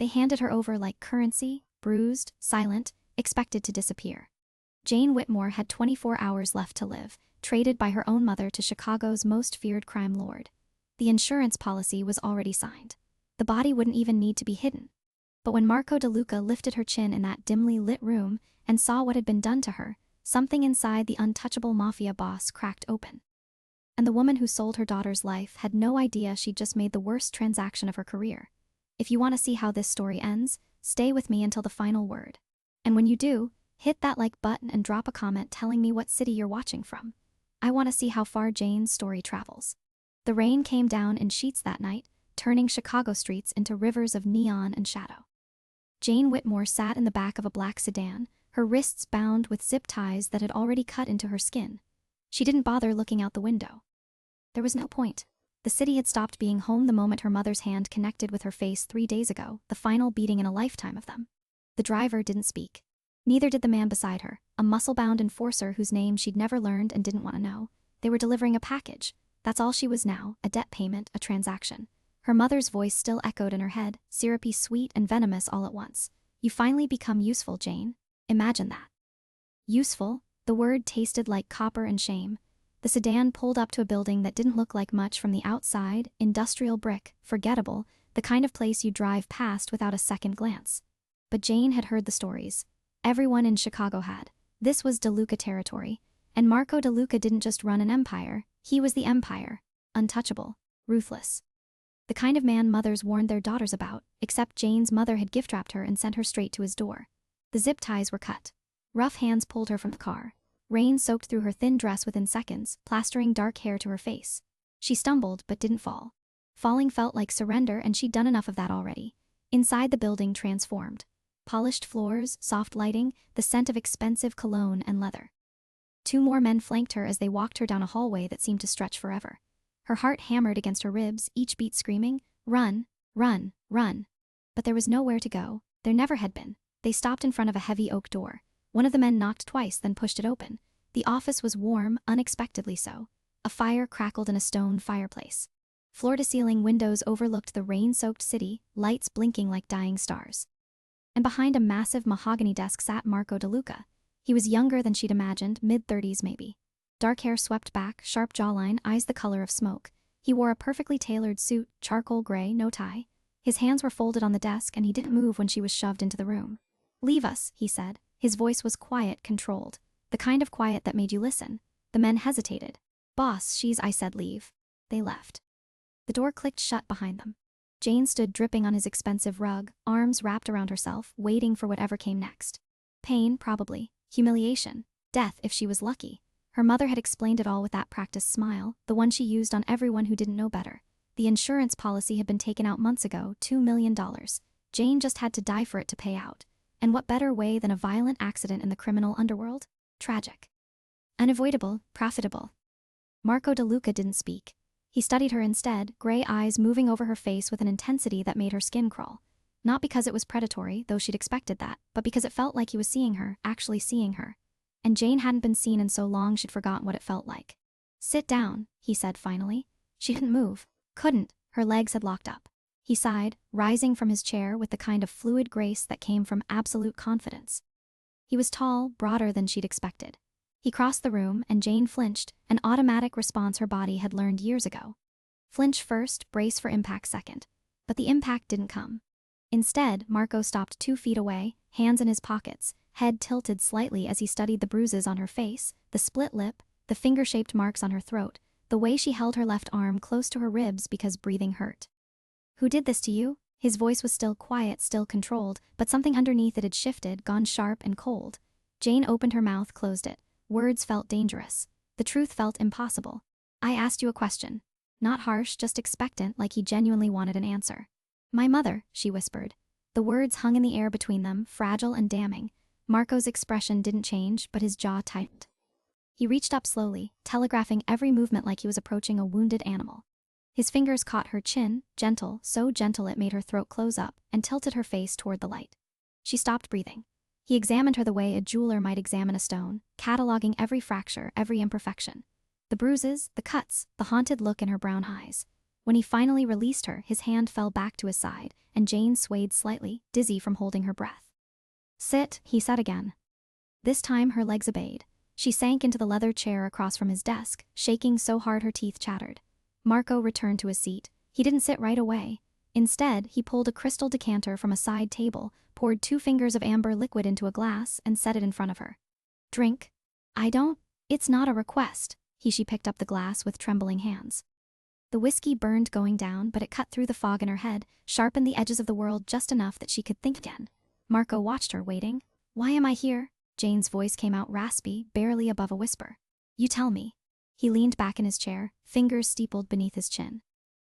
They handed her over like currency, bruised, silent, expected to disappear. Jane Whitmore had 24 hours left to live, traded by her own mother to Chicago's most feared crime lord. The insurance policy was already signed. The body wouldn't even need to be hidden. But when Marco DeLuca lifted her chin in that dimly lit room and saw what had been done to her, something inside the untouchable mafia boss cracked open. And the woman who sold her daughter's life had no idea she'd just made the worst transaction of her career. If you want to see how this story ends, stay with me until the final word. And when you do, hit that like button and drop a comment telling me what city you're watching from. I want to see how far Jane's story travels. The rain came down in sheets that night, turning Chicago streets into rivers of neon and shadow. Jane Whitmore sat in the back of a black sedan, her wrists bound with zip ties that had already cut into her skin. She didn't bother looking out the window. There was no point. The city had stopped being home the moment her mother's hand connected with her face 3 days ago, the final beating in a lifetime of them. The driver didn't speak. Neither did the man beside her, a muscle-bound enforcer whose name she'd never learned and didn't want to know. They were delivering a package. That's all she was now, a debt payment, a transaction. Her mother's voice still echoed in her head, syrupy, sweet, and venomous all at once. You finally become useful, Jane. Imagine that. Useful? The word tasted like copper and shame. The sedan pulled up to a building that didn't look like much from the outside, industrial brick, forgettable, the kind of place you drive past without a second glance. But Jane had heard the stories. Everyone in Chicago had. This was DeLuca territory. And Marco DeLuca didn't just run an empire, he was the empire. Untouchable. Ruthless. The kind of man mothers warned their daughters about, except Jane's mother had gift-wrapped her and sent her straight to his door. The zip ties were cut. Rough hands pulled her from the car. Rain soaked through her thin dress within seconds, plastering dark hair to her face. She stumbled but didn't fall. Falling felt like surrender, and she'd done enough of that already. Inside the building transformed. Polished floors, soft lighting, the scent of expensive cologne and leather. 2 more men flanked her as they walked her down a hallway that seemed to stretch forever. Her heart hammered against her ribs, each beat screaming, "Run, run, run." But there was nowhere to go. There never had been. They stopped in front of a heavy oak door. One of the men knocked twice, then pushed it open. The office was warm, unexpectedly so. A fire crackled in a stone fireplace. Floor-to-ceiling windows overlooked the rain-soaked city, lights blinking like dying stars. And behind a massive mahogany desk sat Marco DeLuca. He was younger than she'd imagined, mid-30s maybe. Dark hair swept back, sharp jawline, eyes the color of smoke. He wore a perfectly tailored suit, charcoal gray, no tie. His hands were folded on the desk, and he didn't move when she was shoved into the room. "Leave us," he said. His voice was quiet, controlled. The kind of quiet that made you listen. The men hesitated. "Boss, I said leave." They left. The door clicked shut behind them. Jane stood dripping on his expensive rug, arms wrapped around herself, waiting for whatever came next. Pain, probably. Humiliation. Death, if she was lucky. Her mother had explained it all with that practiced smile, the one she used on everyone who didn't know better. The insurance policy had been taken out months ago, $2 million. Jane just had to die for it to pay out. And what better way than a violent accident in the criminal underworld? Tragic. Unavoidable, profitable. Marco DeLuca didn't speak. He studied her instead, gray eyes moving over her face with an intensity that made her skin crawl. Not because it was predatory, though she'd expected that, but because it felt like he was seeing her, actually seeing her. And Jane hadn't been seen in so long she'd forgotten what it felt like. "Sit down," he said finally. She couldn't move. Couldn't. Her legs had locked up. He sighed, rising from his chair with the kind of fluid grace that came from absolute confidence. He was tall, broader than she'd expected. He crossed the room, and Jane flinched, an automatic response her body had learned years ago. Flinch first, brace for impact second. But the impact didn't come. Instead, Marco stopped 2 feet away, hands in his pockets, head tilted slightly as he studied the bruises on her face, the split lip, the finger-shaped marks on her throat, the way she held her left arm close to her ribs because breathing hurt. "Who did this to you?" His voice was still quiet, still controlled, but something underneath it had shifted, gone sharp and cold. Jane opened her mouth, closed it. Words felt dangerous. The truth felt impossible. "I asked you a question." Not harsh, just expectant, like he genuinely wanted an answer. "My mother," she whispered. The words hung in the air between them, fragile and damning. Marco's expression didn't change, but his jaw tightened. He reached up slowly, telegraphing every movement like he was approaching a wounded animal. His fingers caught her chin, gentle, so gentle it made her throat close up, and tilted her face toward the light. She stopped breathing. He examined her the way a jeweler might examine a stone, cataloging every fracture, every imperfection. The bruises, the cuts, the haunted look in her brown eyes. When he finally released her, his hand fell back to his side, and Jane swayed slightly, dizzy from holding her breath. "Sit," he said again. This time her legs obeyed. She sank into the leather chair across from his desk, shaking so hard her teeth chattered. Marco returned to his seat. He didn't sit right away. Instead, he pulled a crystal decanter from a side table, poured 2 fingers of amber liquid into a glass, and set it in front of her. "Drink." It's not a request." She picked up the glass with trembling hands. The whiskey burned going down, but it cut through the fog in her head, sharpened the edges of the world just enough that she could think again. Marco watched her, waiting. "Why am I here?" Jane's voice came out raspy, barely above a whisper. "You tell me." He leaned back in his chair, fingers steepled beneath his chin.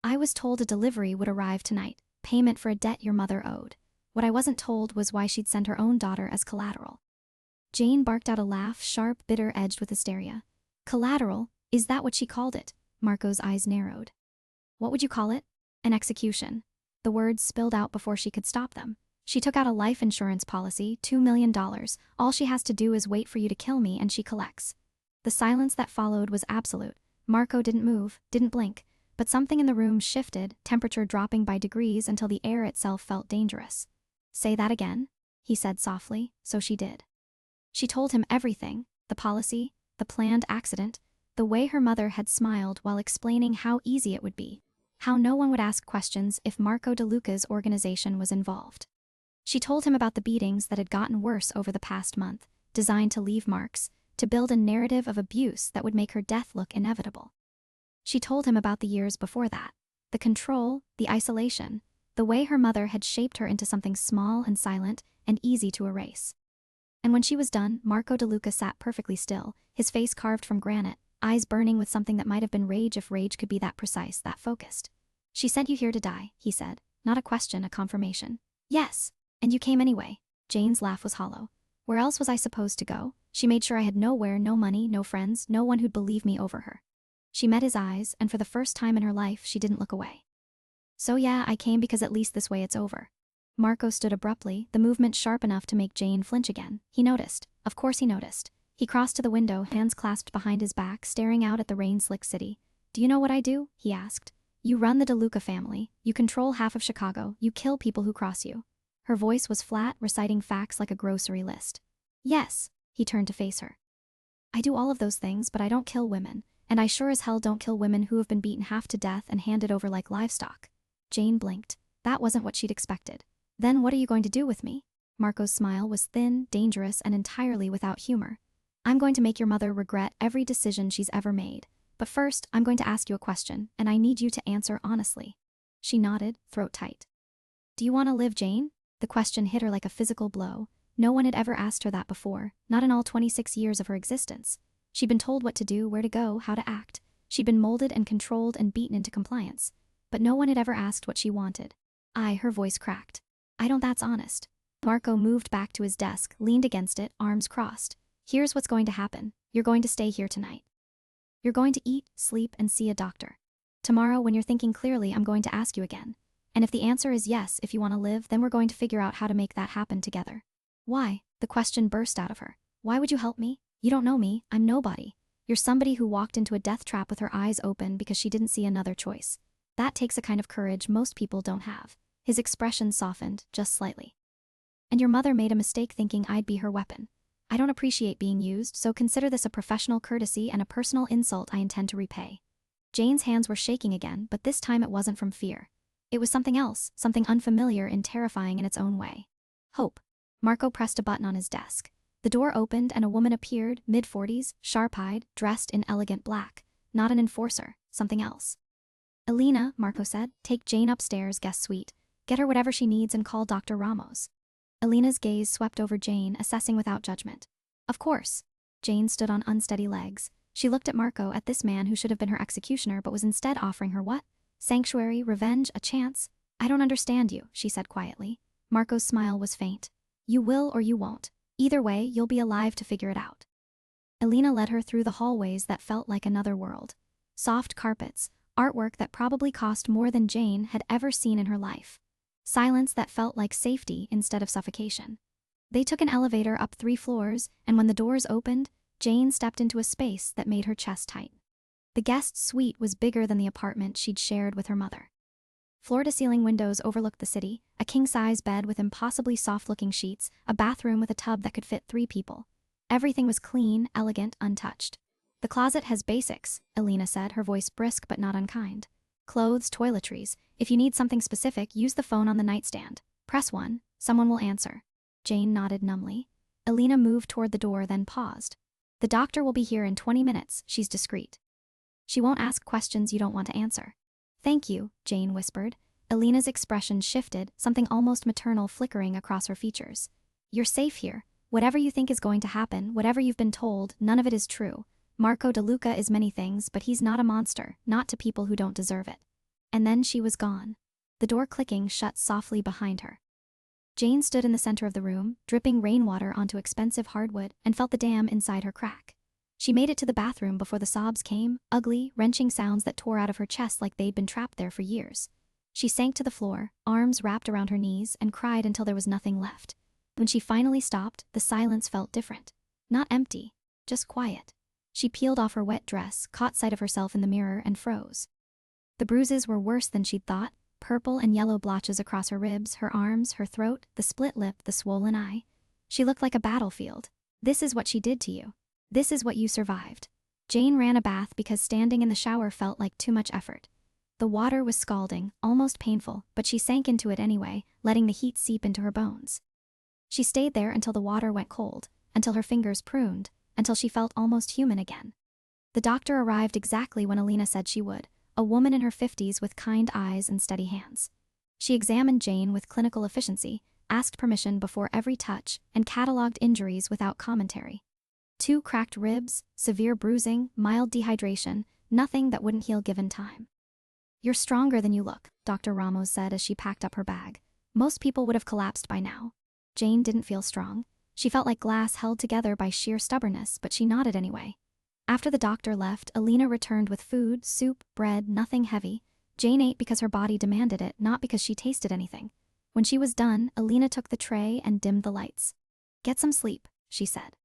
"I was told a delivery would arrive tonight, payment for a debt your mother owed. What I wasn't told was why she'd send her own daughter as collateral." Jane barked out a laugh, sharp, bitter-edged with hysteria. "Collateral? Is that what she called it?" Marco's eyes narrowed. "What would you call it?" "An execution." The words spilled out before she could stop them. "She took out a life insurance policy, $2 million. All she has to do is wait for you to kill me and she collects." The silence that followed was absolute. Marco didn't move, didn't blink, but something in the room shifted, temperature dropping by degrees until the air itself felt dangerous. "Say that again," he said softly, so she did. She told him everything, the policy, the planned accident, the way her mother had smiled while explaining how easy it would be, how no one would ask questions if Marco DeLuca's organization was involved. She told him about the beatings that had gotten worse over the past month, designed to leave marks, to build a narrative of abuse that would make her death look inevitable. She told him about the years before that, the control, the isolation, the way her mother had shaped her into something small and silent and easy to erase. And when she was done, Marco DeLuca sat perfectly still, his face carved from granite, eyes burning with something that might have been rage if rage could be that precise, that focused. "She sent you here to die," he said, not a question, a confirmation. "Yes. And you came anyway." Jane's laugh was hollow. "Where else was I supposed to go?" She made sure I had nowhere, no money, no friends, no one who'd believe me over her. She met his eyes, and for the first time in her life, she didn't look away. "So yeah, I came because at least this way it's over." Marco stood abruptly, the movement sharp enough to make Jane flinch again. He noticed. Of course he noticed. He crossed to the window, hands clasped behind his back, staring out at the rain-slick city. "Do you know what I do?" he asked. "You run the DeLuca family. You control half of Chicago. You kill people who cross you." Her voice was flat, reciting facts like a grocery list. "Yes." He turned to face her. "I do all of those things, but I don't kill women. And I sure as hell don't kill women who have been beaten half to death and handed over like livestock." Jane blinked. That wasn't what she'd expected. "Then what are you going to do with me?" Marco's smile was thin, dangerous, and entirely without humor. "I'm going to make your mother regret every decision she's ever made. But first, I'm going to ask you a question, and I need you to answer honestly." She nodded, throat tight. "Do you want to live, Jane?" The question hit her like a physical blow. No one had ever asked her that before, not in all 26 years of her existence. She'd been told what to do, where to go, how to act. She'd been molded and controlled and beaten into compliance. But no one had ever asked what she wanted. Her voice cracked. "I don't, that's honest." Marco moved back to his desk, leaned against it, arms crossed. "Here's what's going to happen. You're going to stay here tonight. You're going to eat, sleep, and see a doctor. Tomorrow, when you're thinking clearly, I'm going to ask you again. And if the answer is yes, if you want to live, then we're going to figure out how to make that happen together." "Why?" The question burst out of her. "Why would you help me? You don't know me. I'm nobody. You're somebody who walked into a death trap with her eyes open because she didn't see another choice. That takes a kind of courage most people don't have." His expression softened, just slightly. "And your mother made a mistake thinking I'd be her weapon. I don't appreciate being used, so consider this a professional courtesy and a personal insult I intend to repay." Jane's hands were shaking again, but this time it wasn't from fear. It was something else, something unfamiliar and terrifying in its own way. "Hope." Marco pressed a button on his desk. The door opened and a woman appeared, mid-40s, sharp-eyed, dressed in elegant black. Not an enforcer, something else. "Elena," Marco said, "take Jane upstairs, guest suite. Get her whatever she needs and call Dr. Ramos." Elena's gaze swept over Jane, assessing without judgment. "Of course." Jane stood on unsteady legs. She looked at Marco, at this man who should have been her executioner but was instead offering her what? Sanctuary, revenge, a chance? "I don't understand you," she said quietly. Marco's smile was faint. "You will or you won't. Either way, you'll be alive to figure it out." Elena led her through the hallways that felt like another world. Soft carpets, artwork that probably cost more than Jane had ever seen in her life. Silence that felt like safety instead of suffocation. They took an elevator up 3 floors, and when the doors opened, Jane stepped into a space that made her chest tight. The guest suite was bigger than the apartment she'd shared with her mother. Floor-to-ceiling windows overlooked the city, a king-size bed with impossibly soft-looking sheets, a bathroom with a tub that could fit 3 people. Everything was clean, elegant, untouched. "The closet has basics," Elena said, her voice brisk but not unkind. "Clothes, toiletries. If you need something specific, use the phone on the nightstand. Press 1, someone will answer." Jane nodded numbly. Elena moved toward the door, then paused. "The doctor will be here in 20 minutes, she's discreet. She won't ask questions you don't want to answer." "Thank you," Jane whispered. Elena's expression shifted, something almost maternal flickering across her features. "You're safe here. Whatever you think is going to happen, whatever you've been told, none of it is true. Marco DeLuca is many things, but he's not a monster, not to people who don't deserve it." And then she was gone. The door clicking shut softly behind her. Jane stood in the center of the room, dripping rainwater onto expensive hardwood, and felt the dam inside her crack. She made it to the bathroom before the sobs came, ugly, wrenching sounds that tore out of her chest like they'd been trapped there for years. She sank to the floor, arms wrapped around her knees, and cried until there was nothing left. When she finally stopped, the silence felt different. Not empty, just quiet. She peeled off her wet dress, caught sight of herself in the mirror, and froze. The bruises were worse than she'd thought, purple and yellow blotches across her ribs, her arms, her throat, the split lip, the swollen eye. She looked like a battlefield. "This is what she did to you. This is what you survived." Jane ran a bath because standing in the shower felt like too much effort. The water was scalding, almost painful, but she sank into it anyway, letting the heat seep into her bones. She stayed there until the water went cold, until her fingers pruned, until she felt almost human again. The doctor arrived exactly when Elena said she would, a woman in her 50s with kind eyes and steady hands. She examined Jane with clinical efficiency, asked permission before every touch, and cataloged injuries without commentary. 2 cracked ribs, severe bruising, mild dehydration, nothing that wouldn't heal given time. "You're stronger than you look," Dr. Ramos said as she packed up her bag. "Most people would have collapsed by now." Jane didn't feel strong. She felt like glass held together by sheer stubbornness, but she nodded anyway. After the doctor left, Elena returned with food, soup, bread, nothing heavy. Jane ate because her body demanded it, not because she tasted anything. When she was done, Elena took the tray and dimmed the lights. "Get some sleep," she said.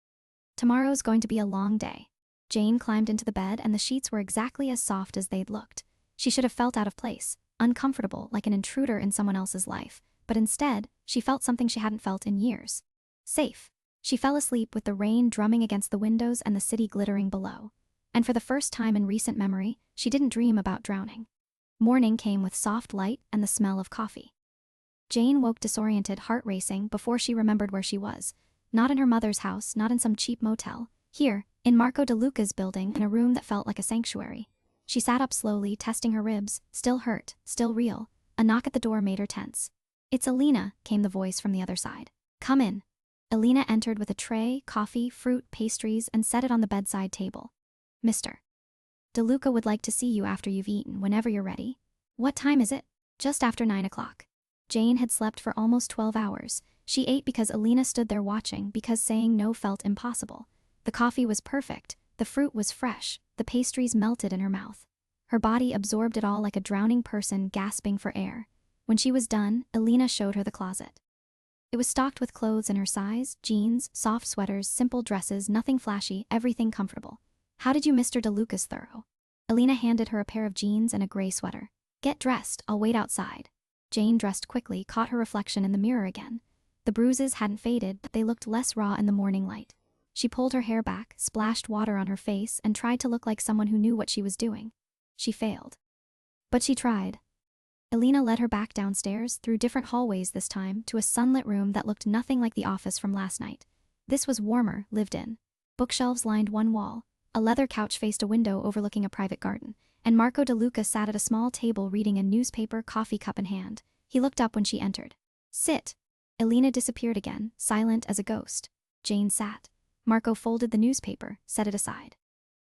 "Tomorrow's going to be a long day." Jane climbed into the bed and the sheets were exactly as soft as they'd looked. She should have felt out of place, uncomfortable, like an intruder in someone else's life, but instead, she felt something she hadn't felt in years. Safe. She fell asleep with the rain drumming against the windows and the city glittering below. And for the first time in recent memory, she didn't dream about drowning. Morning came with soft light and the smell of coffee. Jane woke disoriented, heart racing, before she remembered where she was. Not in her mother's house, not in some cheap motel. Here, in Marco DeLuca's building, in a room that felt like a sanctuary. She sat up slowly, testing her ribs, still hurt, still real. A knock at the door made her tense. "It's Elena," came the voice from the other side. "Come in." Elena entered with a tray, coffee, fruit, pastries, and set it on the bedside table. "Mr. DeLuca would like to see you after you've eaten, whenever you're ready." "What time is it?" "Just after 9 o'clock." Jane had slept for almost 12 hours. She ate because Elena stood there watching, because saying no felt impossible. The coffee was perfect, the fruit was fresh, the pastries melted in her mouth. Her body absorbed it all like a drowning person gasping for air. When she was done, Elena showed her the closet. It was stocked with clothes in her size, jeans, soft sweaters, simple dresses, nothing flashy, everything comfortable. "How did you Mr. DeLuca's thorough?" Elena handed her a pair of jeans and a gray sweater. "Get dressed, I'll wait outside." Jane dressed quickly, caught her reflection in the mirror again. The bruises hadn't faded, but they looked less raw in the morning light. She pulled her hair back, splashed water on her face, and tried to look like someone who knew what she was doing. She failed. But she tried. Elena led her back downstairs, through different hallways this time, to a sunlit room that looked nothing like the office from last night. This was warmer, lived in. Bookshelves lined one wall, a leather couch faced a window overlooking a private garden, and Marco DeLuca sat at a small table reading a newspaper, coffee cup in hand. He looked up when she entered. "Sit." Elena disappeared again, silent as a ghost. Jane sat. Marco folded the newspaper, set it aside.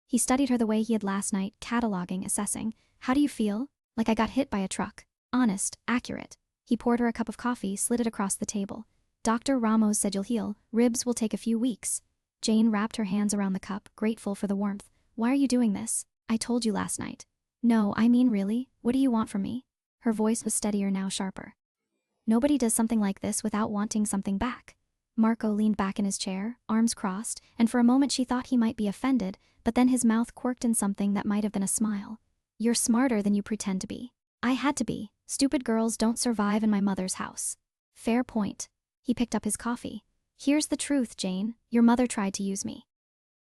He studied her the way he had last night, cataloging, assessing. "How do you feel?" "Like I got hit by a truck." "Honest, accurate." He poured her a cup of coffee, slid it across the table. "Dr. Ramos said you'll heal. Ribs will take a few weeks." Jane wrapped her hands around the cup, grateful for the warmth. "Why are you doing this?" "I told you last night." "No, I mean really, what do you want from me?" Her voice was steadier now, sharper. "Nobody does something like this without wanting something back." Marco leaned back in his chair, arms crossed, and for a moment she thought he might be offended, but then his mouth quirked in something that might have been a smile. You're smarter than you pretend to be. I had to be. Stupid girls don't survive in my mother's house. Fair point. He picked up his coffee. Here's the truth, Jane. Your mother tried to use me.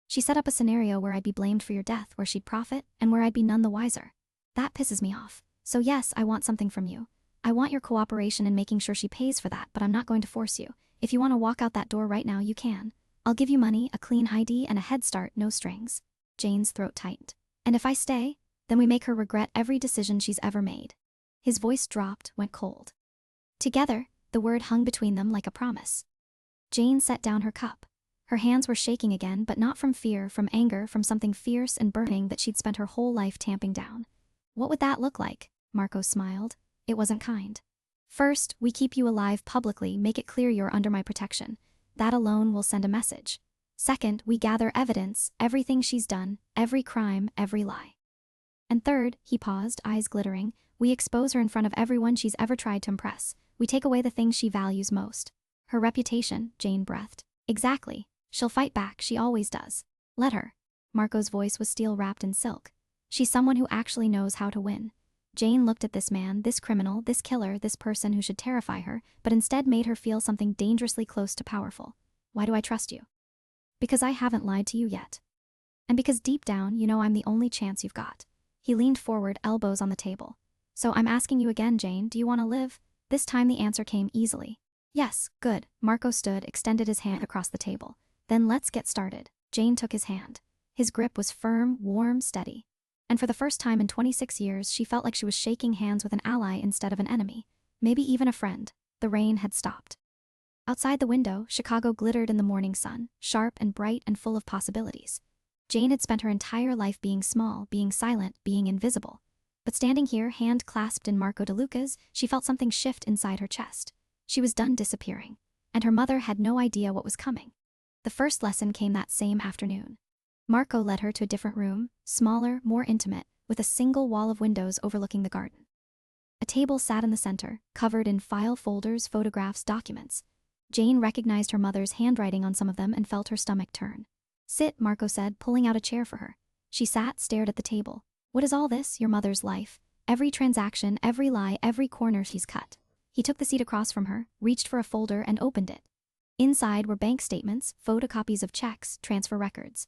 She set up a scenario where I'd be blamed for your death, where she'd profit, and where I'd be none the wiser. That pisses me off. So yes, I want something from you. I want your cooperation in making sure she pays for that, but I'm not going to force you. If you want to walk out that door right now, you can. I'll give you money, a clean ID, and a head start, no strings. Jane's throat tightened. And if I stay, then we make her regret every decision she's ever made. His voice dropped, went cold. Together, the word hung between them like a promise. Jane set down her cup. Her hands were shaking again, but not from fear, from anger, from something fierce and burning that she'd spent her whole life tamping down. What would that look like? Marco smiled. It wasn't kind. First, we keep you alive publicly, make it clear you're under my protection. That alone will send a message. Second, we gather evidence, everything she's done, every crime, every lie. And third, he paused, eyes glittering, we expose her in front of everyone she's ever tried to impress. We take away the things she values most. Her reputation, Jane breathed. Exactly. She'll fight back, she always does. Let her. Marco's voice was steel wrapped in silk. She's someone who actually knows how to win. Jane looked at this man, this criminal, this killer, this person who should terrify her, but instead made her feel something dangerously close to powerful. Why do I trust you? Because I haven't lied to you yet. And because deep down, you know I'm the only chance you've got. He leaned forward, elbows on the table. So I'm asking you again, Jane, do you want to live? This time the answer came easily. Yes, good. Marco stood, extended his hand across the table. Then let's get started. Jane took his hand. His grip was firm, warm, steady. And for the first time in 26 years, she felt like she was shaking hands with an ally instead of an enemy. Maybe even a friend. The rain had stopped. Outside the window, Chicago glittered in the morning sun, sharp and bright and full of possibilities. Jane had spent her entire life being small, being silent, being invisible. But standing here, hand clasped in Marco DeLuca's, she felt something shift inside her chest. She was done disappearing. And her mother had no idea what was coming. The first lesson came that same afternoon. Marco led her to a different room, smaller, more intimate, with a single wall of windows overlooking the garden. A table sat in the center, covered in file folders, photographs, documents. Jane recognized her mother's handwriting on some of them and felt her stomach turn. Sit, Marco said, pulling out a chair for her. She sat, stared at the table. What is all this? Your mother's life. Every transaction, every lie, every corner she's cut. He took the seat across from her, reached for a folder and opened it. Inside were bank statements, photocopies of checks, transfer records.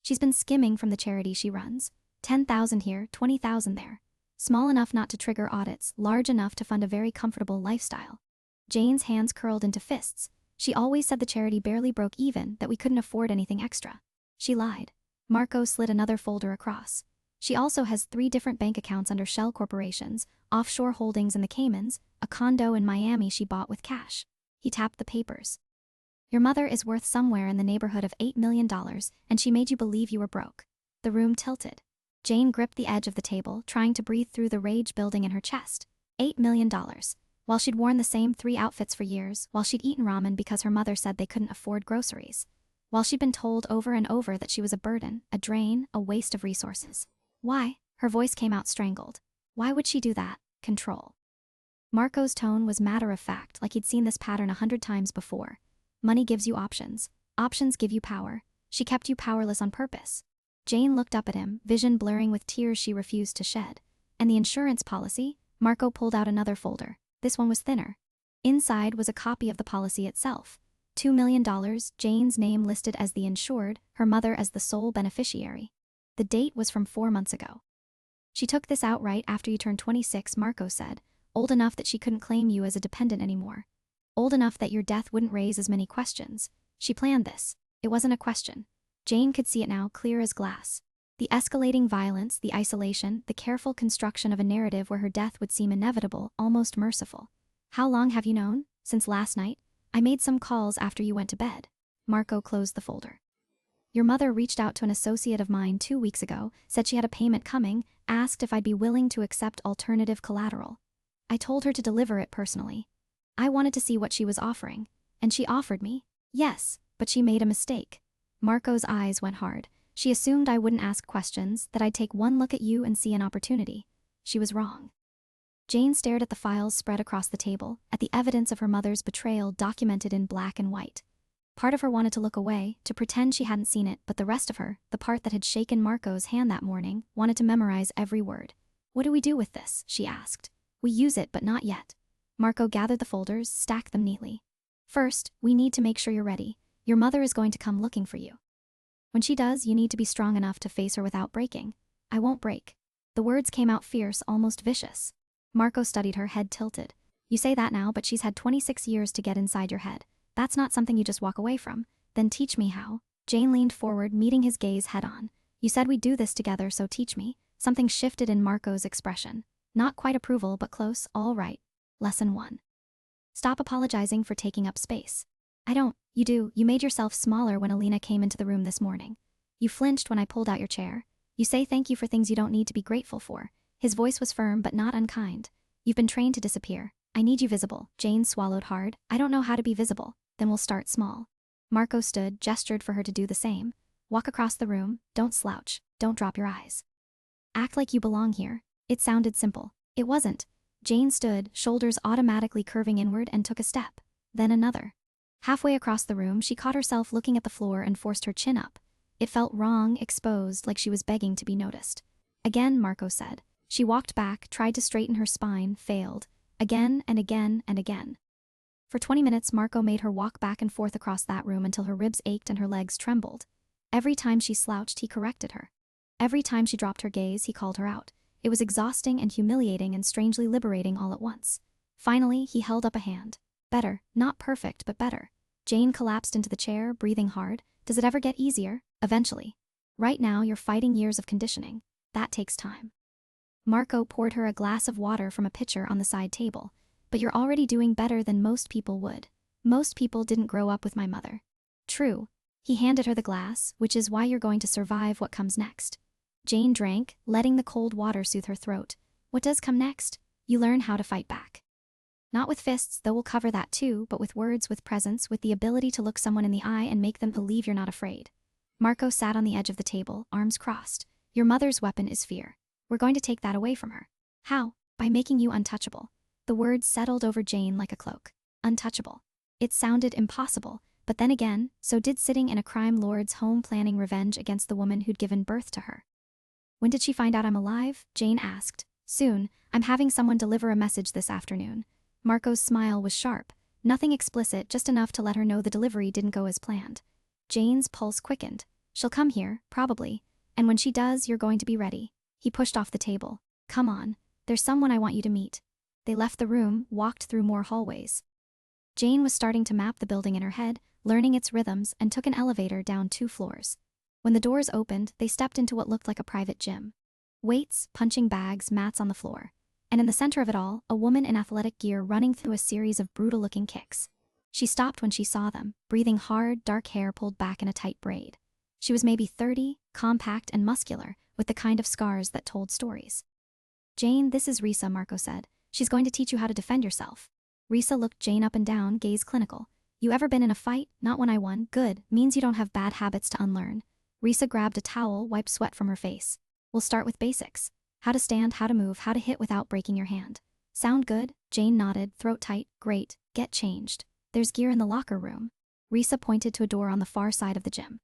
She's been skimming from the charity she runs. 10,000 here, 20,000 there. Small enough not to trigger audits, large enough to fund a very comfortable lifestyle. Jane's hands curled into fists. She always said the charity barely broke even, that we couldn't afford anything extra. She lied. Marco slid another folder across. She also has 3 different bank accounts under shell corporations, offshore holdings in the Caymans, a condo in Miami she bought with cash. He tapped the papers. Your mother is worth somewhere in the neighborhood of $8 million, and she made you believe you were broke. The room tilted. Jane gripped the edge of the table, trying to breathe through the rage building in her chest. $8 million. While she'd worn the same 3 outfits for years, while she'd eaten ramen because her mother said they couldn't afford groceries. While she'd been told over and over that she was a burden, a drain, a waste of resources. Why? Her voice came out strangled. Why would she do that? Control. Marco's tone was matter-of-fact, like he'd seen this pattern 100 times before. Money gives you options. Options give you power. She kept you powerless on purpose. Jane looked up at him, vision blurring with tears she refused to shed. And the insurance policy? Marco pulled out another folder. This one was thinner. Inside was a copy of the policy itself. $2 million, Jane's name listed as the insured, her mother as the sole beneficiary. The date was from 4 months ago. She took this out right after you turned 26, Marco said, old enough that she couldn't claim you as a dependent anymore. Old enough that your death wouldn't raise as many questions. She planned this. It wasn't a question. Jane could see it now, clear as glass. The escalating violence, the isolation, the careful construction of a narrative where her death would seem inevitable, almost merciful. How long have you known? Since last night? I made some calls after you went to bed. Marco closed the folder. Your mother reached out to an associate of mine 2 weeks ago, said she had a payment coming, asked if I'd be willing to accept alternative collateral. I told her to deliver it personally. I wanted to see what she was offering, and she offered me. Yes, but she made a mistake. Marco's eyes went hard. She assumed I wouldn't ask questions, that I'd take one look at you and see an opportunity. She was wrong. Jane stared at the files spread across the table, at the evidence of her mother's betrayal documented in black and white. Part of her wanted to look away, to pretend she hadn't seen it, but the rest of her, the part that had shaken Marco's hand that morning, wanted to memorize every word. What do we do with this? She asked. We use it, but not yet. Marco gathered the folders, stacked them neatly. First, we need to make sure you're ready. Your mother is going to come looking for you. When she does, you need to be strong enough to face her without breaking. I won't break. The words came out fierce, almost vicious. Marco studied her, head tilted. You say that now, but she's had 26 years to get inside your head. That's not something you just walk away from. Then teach me how. Jane leaned forward, meeting his gaze head on. You said we'd do this together, so teach me. Something shifted in Marco's expression. Not quite approval, but close. All right. Lesson 1. Stop apologizing for taking up space. I don't. You do. You made yourself smaller when Alina came into the room this morning. You flinched when I pulled out your chair. You say thank you for things you don't need to be grateful for. His voice was firm but not unkind. You've been trained to disappear. I need you visible. Jane swallowed hard. I don't know how to be visible. Then we'll start small. Marco stood, gestured for her to do the same. Walk across the room. Don't slouch. Don't drop your eyes. Act like you belong here. It sounded simple. It wasn't. Jane stood, shoulders automatically curving inward, and took a step. Then another. Halfway across the room, she caught herself looking at the floor and forced her chin up. It felt wrong, exposed, like she was begging to be noticed. Again, Marco said. She walked back, tried to straighten her spine, failed. Again and again and again. For 20 minutes, Marco made her walk back and forth across that room until her ribs ached and her legs trembled. Every time she slouched, he corrected her. Every time she dropped her gaze, he called her out. It was exhausting and humiliating and strangely liberating all at once. Finally, he held up a hand. Better. Not perfect, but better. Jane collapsed into the chair, breathing hard. Does it ever get easier? Eventually. Right now, you're fighting years of conditioning. That takes time. Marco poured her a glass of water from a pitcher on the side table. But you're already doing better than most people would. Most people didn't grow up with my mother. True. He handed her the glass, which is why you're going to survive what comes next. Jane drank, letting the cold water soothe her throat. What does come next? You learn how to fight back. Not with fists, though we'll cover that too, but with words, with presence, with the ability to look someone in the eye and make them believe you're not afraid. Marco sat on the edge of the table, arms crossed. Your mother's weapon is fear. We're going to take that away from her. How? By making you untouchable. The words settled over Jane like a cloak. Untouchable. It sounded impossible, but then again, so did sitting in a crime lord's home planning revenge against the woman who'd given birth to her. When did she find out I'm alive? Jane asked. Soon. I'm having someone deliver a message this afternoon. Marco's smile was sharp. Nothing explicit, just enough to let her know the delivery didn't go as planned. Jane's pulse quickened. She'll come here, probably. And when she does, you're going to be ready. He pushed off the table. Come on. There's someone I want you to meet. They left the room, walked through more hallways. Jane was starting to map the building in her head, learning its rhythms, and took an elevator down 2 floors. When the doors opened, they stepped into what looked like a private gym. Weights, punching bags, mats on the floor. And in the center of it all, a woman in athletic gear running through a series of brutal-looking kicks. She stopped when she saw them, breathing hard, dark hair pulled back in a tight braid. She was maybe 30, compact and muscular, with the kind of scars that told stories. Jane, this is Risa, Marco said. She's going to teach you how to defend yourself. Risa looked Jane up and down, gaze clinical. You ever been in a fight? Not when I won. Good. Means you don't have bad habits to unlearn. Risa grabbed a towel, wiped sweat from her face. We'll start with basics. How to stand, how to move, how to hit without breaking your hand. Sound good? Jane nodded, throat tight. Great. Get changed. There's gear in the locker room. Risa pointed to a door on the far side of the gym.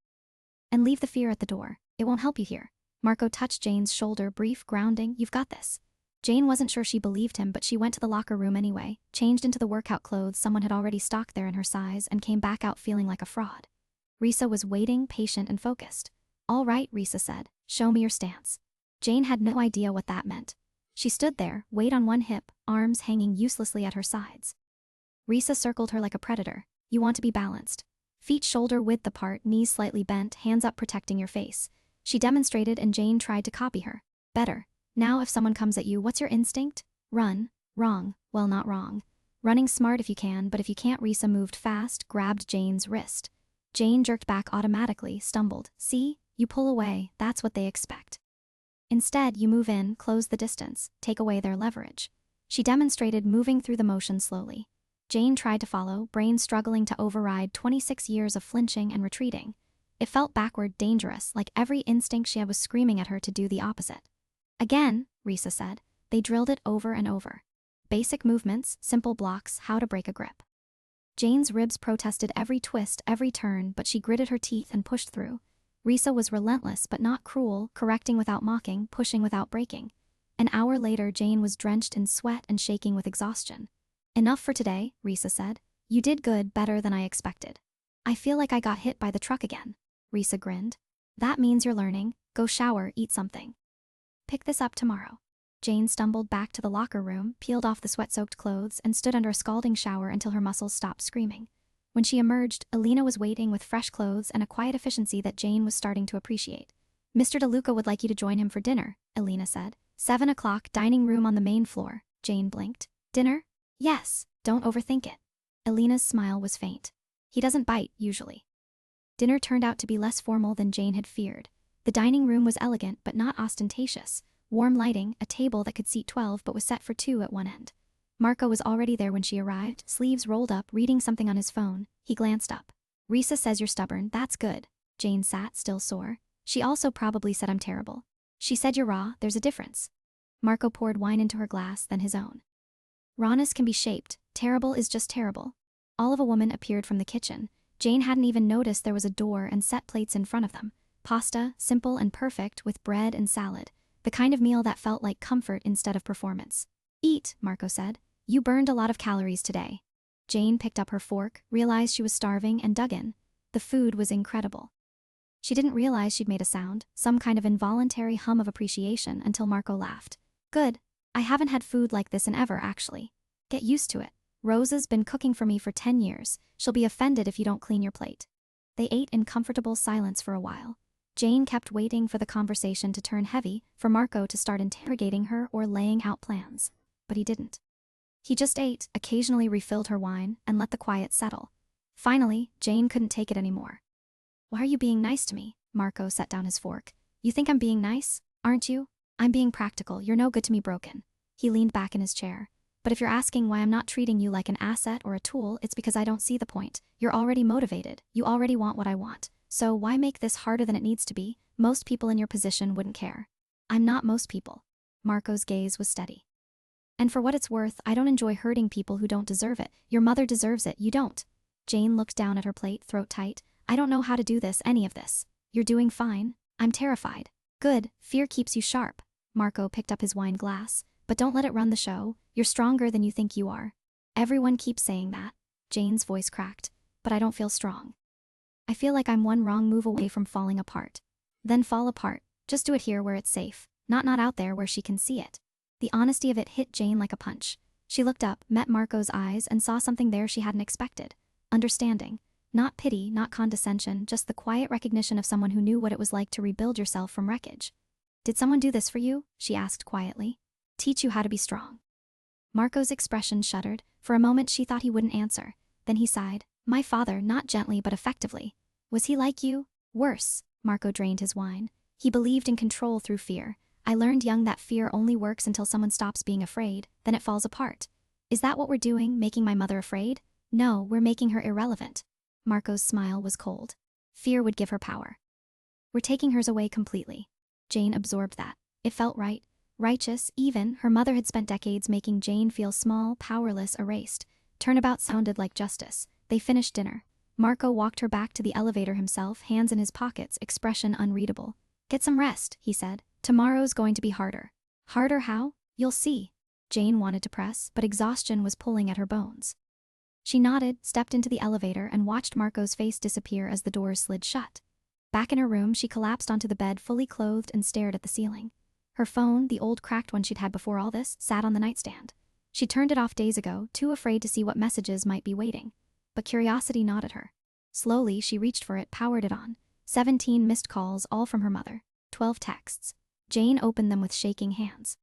And leave the fear at the door. It won't help you here. Marco touched Jane's shoulder, brief, grounding. You've got this. Jane wasn't sure she believed him, but she went to the locker room anyway, changed into the workout clothes someone had already stocked there in her size, and came back out feeling like a fraud. Risa was waiting, patient and focused. All right, Risa said. Show me your stance. Jane had no idea what that meant. She stood there, weight on one hip, arms hanging uselessly at her sides. Risa circled her like a predator. You want to be balanced. Feet shoulder width apart, knees slightly bent, hands up protecting your face. She demonstrated and Jane tried to copy her. Better. Now if someone comes at you, what's your instinct? Run. Wrong. Well, not wrong. Running smart if you can, but if you can't. Risa moved fast, grabbed Jane's wrist. Jane jerked back automatically, stumbled. See? You pull away, that's what they expect. Instead, you move in, close the distance, take away their leverage. She demonstrated, moving through the motion slowly. Jane tried to follow, brain struggling to override 26 years of flinching and retreating. It felt backward, dangerous, like every instinct she had was screaming at her to do the opposite. Again, Risa said. They drilled it over and over. Basic movements, simple blocks, how to break a grip. Jane's ribs protested every twist, every turn, but she gritted her teeth and pushed through. Risa was relentless but not cruel, correcting without mocking, pushing without breaking. An hour later, Jane was drenched in sweat and shaking with exhaustion. "Enough for today," Risa said. "You did good, better than I expected." "I feel like I got hit by the truck again," Risa grinned. "That means you're learning. Go shower, eat something. Pick this up tomorrow." Jane stumbled back to the locker room, peeled off the sweat-soaked clothes, and stood under a scalding shower until her muscles stopped screaming. When she emerged, Alina was waiting with fresh clothes and a quiet efficiency that Jane was starting to appreciate. "Mr. DeLuca would like you to join him for dinner," Alina said. 7 o'clock, dining room on the main floor. Jane blinked. "Dinner?" "Yes, don't overthink it." Alina's smile was faint. "He doesn't bite, usually." Dinner turned out to be less formal than Jane had feared. The dining room was elegant but not ostentatious. Warm lighting, a table that could seat 12 but was set for 2 at one end. Marco was already there when she arrived, sleeves rolled up, reading something on his phone. He glanced up. "Risa says you're stubborn, that's good." Jane sat, still sore. "She also probably said I'm terrible." "She said you're raw, there's a difference." Marco poured wine into her glass, then his own. "Rawness can be shaped, terrible is just terrible." All of a woman appeared from the kitchen. Jane hadn't even noticed there was a door and set plates in front of them. Pasta, simple and perfect, with bread and salad. The kind of meal that felt like comfort instead of performance. "Eat," Marco said. "You burned a lot of calories today." Jane picked up her fork, realized she was starving, and dug in. The food was incredible. She didn't realize she'd made a sound, some kind of involuntary hum of appreciation, until Marco laughed. "Good. I haven't had food like this in ever, actually. Get used to it. Rosa's been cooking for me for 10 years. She'll be offended if you don't clean your plate." They ate in comfortable silence for a while. Jane kept waiting for the conversation to turn heavy, for Marco to start interrogating her or laying out plans. But he didn't. He just ate, occasionally refilled her wine, and let the quiet settle. Finally, Jane couldn't take it anymore. "Why are you being nice to me?" Marco set down his fork. "You think I'm being nice, aren't you?" "I'm being practical, you're no good to me, broken." He leaned back in his chair. "But if you're asking why I'm not treating you like an asset or a tool, it's because I don't see the point. You're already motivated, you already want what I want. So why make this harder than it needs to be? Most people in your position wouldn't care." "I'm not most people." Marco's gaze was steady. "And for what it's worth, I don't enjoy hurting people who don't deserve it. Your mother deserves it, you don't." Jane looked down at her plate, throat tight. "I don't know how to do this, any of this." "You're doing fine." "I'm terrified." "Good, fear keeps you sharp." Marco picked up his wine glass. "But don't let it run the show. You're stronger than you think you are." "Everyone keeps saying that." Jane's voice cracked. "But I don't feel strong. I feel like I'm one wrong move away from falling apart." "Then fall apart. Just do it here where it's safe. Not out there where she can see it." The honesty of it hit Jane like a punch. She looked up, met Marco's eyes, and saw something there she hadn't expected. Understanding. Not pity, not condescension, just the quiet recognition of someone who knew what it was like to rebuild yourself from wreckage. "Did someone do this for you?" she asked quietly. "Teach you how to be strong." Marco's expression shuddered. For a moment she thought he wouldn't answer. Then he sighed. "My father, not gently but effectively." "Was he like you?" "Worse." Marco drained his wine. "He believed in control through fear. I learned young that fear only works until someone stops being afraid, then it falls apart." "Is that what we're doing, making my mother afraid?" "No, we're making her irrelevant." Marco's smile was cold. "Fear would give her power. We're taking hers away completely." Jane absorbed that. It felt right. Righteous, even. Her mother had spent decades making Jane feel small, powerless, erased. Turnabout sounded like justice. They finished dinner. Marco walked her back to the elevator himself, hands in his pockets, expression unreadable. "Get some rest," he said. "Tomorrow's going to be harder." "Harder how?" "You'll see." Jane wanted to press, but exhaustion was pulling at her bones. She nodded, stepped into the elevator, and watched Marco's face disappear as the doors slid shut. Back in her room, she collapsed onto the bed, fully clothed, and stared at the ceiling. Her phone, the old cracked one she'd had before all this, sat on the nightstand. She turned it off days ago, too afraid to see what messages might be waiting. But curiosity gnawed at her. Slowly, she reached for it, powered it on. 17 missed calls, all from her mother. 12 texts. Jane opened them with shaking hands.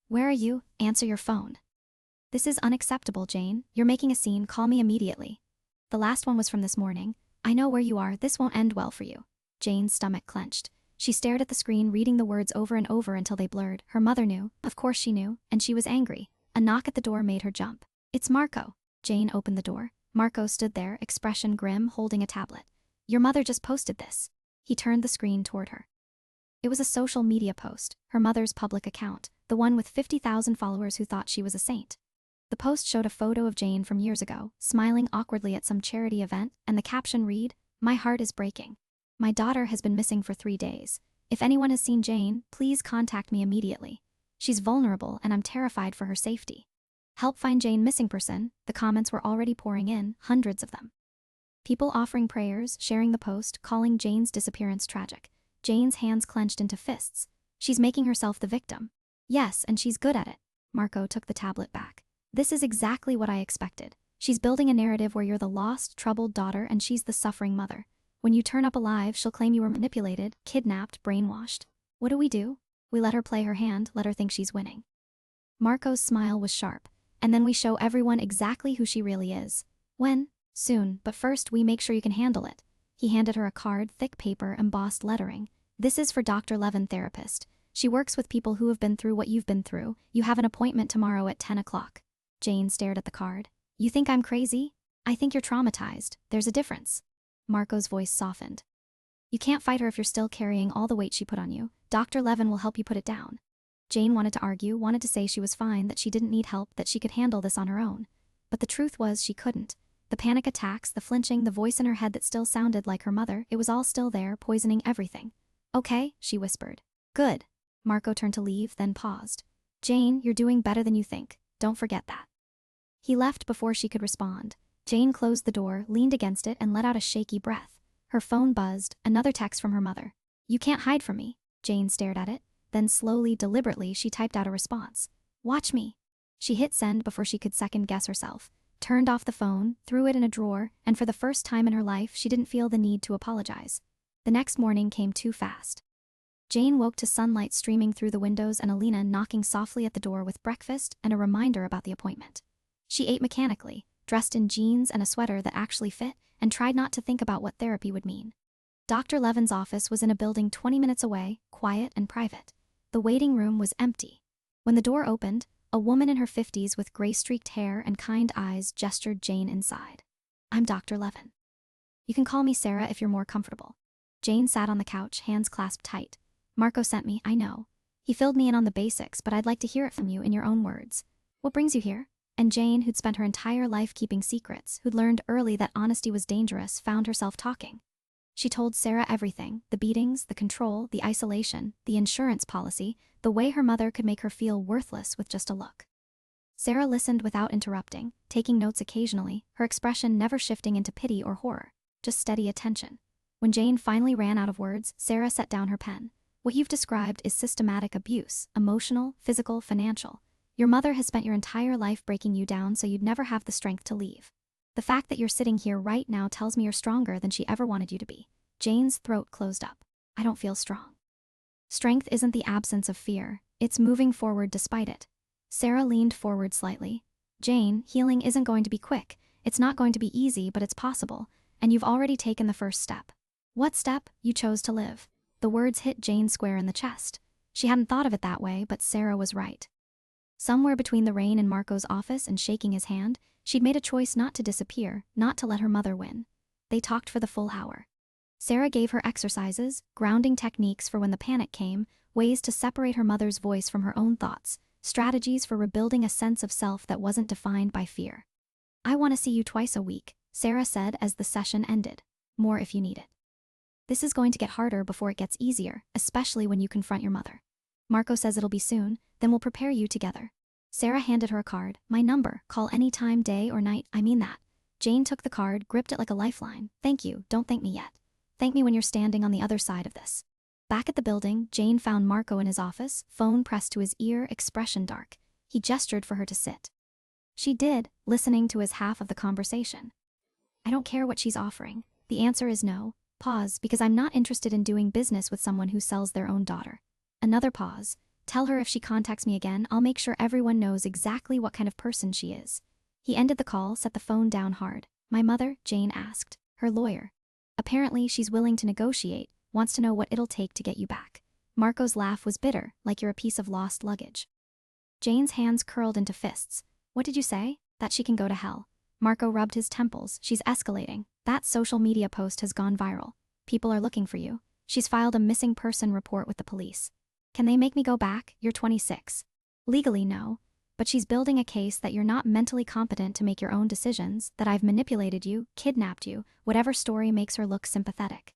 "Where are you? Answer your phone." "This is unacceptable, Jane. You're making a scene. Call me immediately." "The last one was from this morning. I know where you are. This won't end well for you." Jane's stomach clenched. She stared at the screen, reading the words over and over until they blurred. Her mother knew. Of course she knew. And she was angry. A knock at the door made her jump. "It's Marco." Jane opened the door. Marco stood there, expression grim, holding a tablet. "Your mother just posted this." He turned the screen toward her. It was a social media post, her mother's public account, the one with 50,000 followers who thought she was a saint. The post showed a photo of Jane from years ago, smiling awkwardly at some charity event, and the caption read, "My heart is breaking. My daughter has been missing for 3 days. If anyone has seen Jane, please contact me immediately. She's vulnerable and I'm terrified for her safety. Help find Jane missing person." The comments were already pouring in, hundreds of them. People offering prayers, sharing the post, calling Jane's disappearance tragic. Jane's hands clenched into fists. She's making herself the victim. Yes, and she's good at it. Marco took the tablet back. This is exactly what I expected. She's building a narrative where you're the lost, troubled daughter and she's the suffering mother. When you turn up alive, she'll claim you were manipulated, kidnapped, brainwashed. What do? We let her play her hand, let her think she's winning. Marco's smile was sharp. And then we show everyone exactly who she really is. When? Soon, but first we make sure you can handle it. He handed her a card, thick paper, embossed lettering. This is for Dr. Levin, therapist. She works with people who have been through what you've been through. You have an appointment tomorrow at 10 o'clock. Jane stared at the card. You think I'm crazy? I think you're traumatized. There's a difference. Marco's voice softened. You can't fight her if you're still carrying all the weight she put on you. Dr. Levin will help you put it down. Jane wanted to argue, wanted to say she was fine, that she didn't need help, that she could handle this on her own. But the truth was she couldn't. The panic attacks, the flinching, the voice in her head that still sounded like her mother, it was all still there, poisoning everything. Okay, she whispered. Good. Marco turned to leave, then paused. Jane, you're doing better than you think. Don't forget that. He left before she could respond. Jane closed the door, leaned against it, and let out a shaky breath. Her phone buzzed, another text from her mother. You can't hide from me. Jane stared at it. Then slowly, deliberately, she typed out a response. Watch me. She hit send before she could second-guess herself, turned off the phone, threw it in a drawer, and for the first time in her life, she didn't feel the need to apologize. The next morning came too fast. Jane woke to sunlight streaming through the windows and Alina knocking softly at the door with breakfast and a reminder about the appointment. She ate mechanically, dressed in jeans and a sweater that actually fit, and tried not to think about what therapy would mean. Dr. Levin's office was in a building 20 minutes away, quiet and private. The waiting room was empty. When the door opened, a woman in her 50s with gray-streaked hair and kind eyes gestured Jane inside. I'm Dr. Levin. You can call me Sarah if you're more comfortable. Jane sat on the couch, hands clasped tight. Marco sent me, I know. He filled me in on the basics, but I'd like to hear it from you in your own words. What brings you here? And Jane, who'd spent her entire life keeping secrets, who'd learned early that honesty was dangerous, found herself talking. She told Sarah everything, the beatings, the control, the isolation, the insurance policy, the way her mother could make her feel worthless with just a look. Sarah listened without interrupting, taking notes occasionally, her expression never shifting into pity or horror, just steady attention. When Jane finally ran out of words, Sarah set down her pen. What you've described is systematic abuse, emotional, physical, financial. Your mother has spent your entire life breaking you down so you'd never have the strength to leave. The fact that you're sitting here right now tells me you're stronger than she ever wanted you to be. Jane's throat closed up. I don't feel strong. Strength isn't the absence of fear, it's moving forward despite it. Sarah leaned forward slightly. Jane, healing isn't going to be quick. It's not going to be easy, but it's possible, and you've already taken the first step. What step? You chose to live. The words hit Jane square in the chest. She hadn't thought of it that way, but Sarah was right. Somewhere between the rain in Marco's office and shaking his hand, she'd made a choice not to disappear, not to let her mother win. They talked for the full hour. Sarah gave her exercises, grounding techniques for when the panic came, ways to separate her mother's voice from her own thoughts, strategies for rebuilding a sense of self that wasn't defined by fear. I want to see you twice a week, Sarah said as the session ended. More if you need it. This is going to get harder before it gets easier, especially when you confront your mother. Marco says it'll be soon, then we'll prepare you together. Sarah handed her a card. My number, call anytime, day or night, I mean that. Jane took the card, gripped it like a lifeline. Thank you, don't thank me yet. Thank me when you're standing on the other side of this. Back at the building, Jane found Marco in his office, phone pressed to his ear, expression dark. He gestured for her to sit. She did, listening to his half of the conversation. I don't care what she's offering. The answer is no. Pause, because I'm not interested in doing business with someone who sells their own daughter. Another pause. Tell her if she contacts me again, I'll make sure everyone knows exactly what kind of person she is. He ended the call, set the phone down hard. My mother, Jane asked. Her lawyer. Apparently, she's willing to negotiate, wants to know what it'll take to get you back. Marco's laugh was bitter, like you're a piece of lost luggage. Jane's hands curled into fists. What did you say? That she can go to hell. Marco rubbed his temples. She's escalating. That social media post has gone viral. People are looking for you. She's filed a missing person report with the police. Can they make me go back? You're 26. Legally, no. But she's building a case that you're not mentally competent to make your own decisions, that I've manipulated you, kidnapped you, whatever story makes her look sympathetic.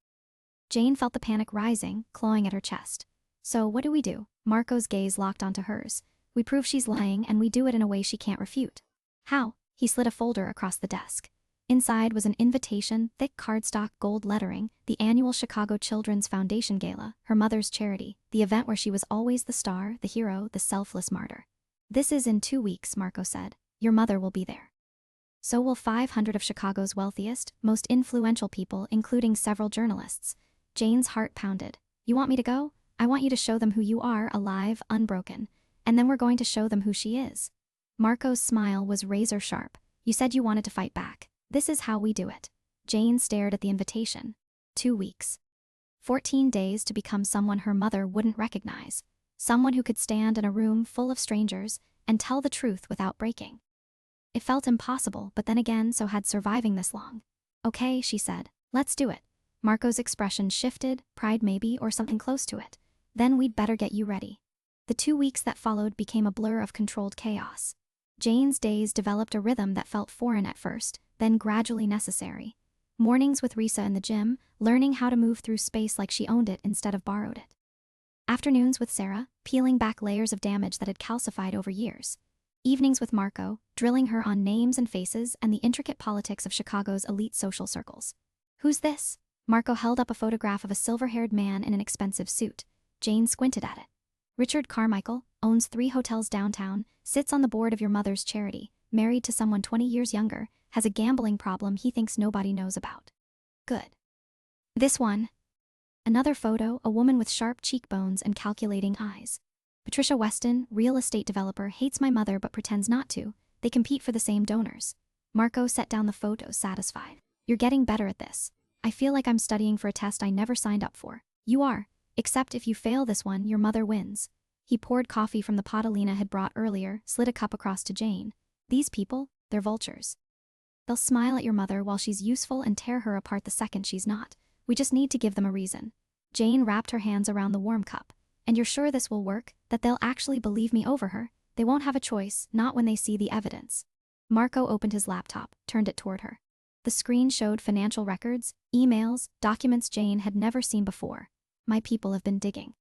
Jane felt the panic rising, clawing at her chest. So what do? Marco's gaze locked onto hers. We prove she's lying, and we do it in a way she can't refute. How? He slid a folder across the desk. Inside was an invitation, thick cardstock, gold lettering, the annual Chicago Children's Foundation Gala, her mother's charity, the event where she was always the star, the hero, the selfless martyr. This is in 2 weeks, Marco said. Your mother will be there. So will 500 of Chicago's wealthiest, most influential people, including several journalists. Jane's heart pounded. You want me to go? I want you to show them who you are, alive, unbroken. And then we're going to show them who she is. Marco's smile was razor sharp. You said you wanted to fight back. This is how we do it. Jane stared at the invitation. 2 weeks. 14 days to become someone her mother wouldn't recognize. Someone who could stand in a room full of strangers and tell the truth without breaking. It felt impossible, but then again, so had surviving this long. Okay, she said. Let's do it. Marco's expression shifted, pride maybe, or something close to it. Then we'd better get you ready. The 2 weeks that followed became a blur of controlled chaos. Jane's days developed a rhythm that felt foreign at first, then gradually necessary. Mornings with Risa in the gym, learning how to move through space like she owned it instead of borrowed it. Afternoons with Sarah, peeling back layers of damage that had calcified over years. Evenings with Marco, drilling her on names and faces and the intricate politics of Chicago's elite social circles. Who's this? Marco held up a photograph of a silver-haired man in an expensive suit. Jane squinted at it. Richard Carmichael, owns 3 hotels downtown, sits on the board of your mother's charity, married to someone 20 years younger, has a gambling problem he thinks nobody knows about. Good. This one. Another photo, a woman with sharp cheekbones and calculating eyes. Patricia Weston, real estate developer, hates my mother but pretends not to. They compete for the same donors. Marco set down the photos, satisfied. You're getting better at this. I feel like I'm studying for a test I never signed up for. You are. Except if you fail this one, your mother wins. He poured coffee from the pot Alina had brought earlier, slid a cup across to Jane. These people, they're vultures. They'll smile at your mother while she's useful and tear her apart the second she's not. We just need to give them a reason. Jane wrapped her hands around the warm cup. And you're sure this will work? That they'll actually believe me over her? They won't have a choice, not when they see the evidence. Marco opened his laptop, turned it toward her. The screen showed financial records, emails, documents Jane had never seen before. My people have been digging.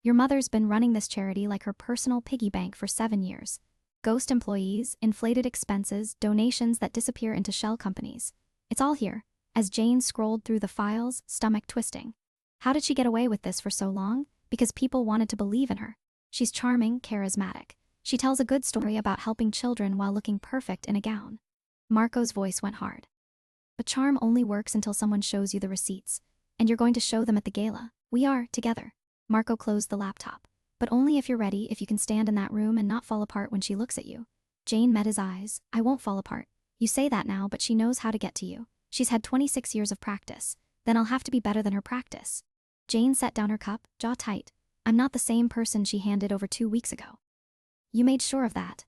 Your mother's been running this charity like her personal piggy bank for 7 years. Ghost employees, inflated expenses, donations that disappear into shell companies. It's all here. As Jane scrolled through the files, stomach twisting. How did she get away with this for so long? Because people wanted to believe in her. She's charming, charismatic. She tells a good story about helping children while looking perfect in a gown. Marco's voice went hard. But charm only works until someone shows you the receipts. And you're going to show them at the gala. We are, together. Marco closed the laptop. But only if you're ready, if you can stand in that room and not fall apart when she looks at you. Jane met his eyes. I won't fall apart. You say that now, but she knows how to get to you. She's had 26 years of practice. Then I'll have to be better than her practice. Jane set down her cup, jaw tight. I'm not the same person she handed over 2 weeks ago. You made sure of that.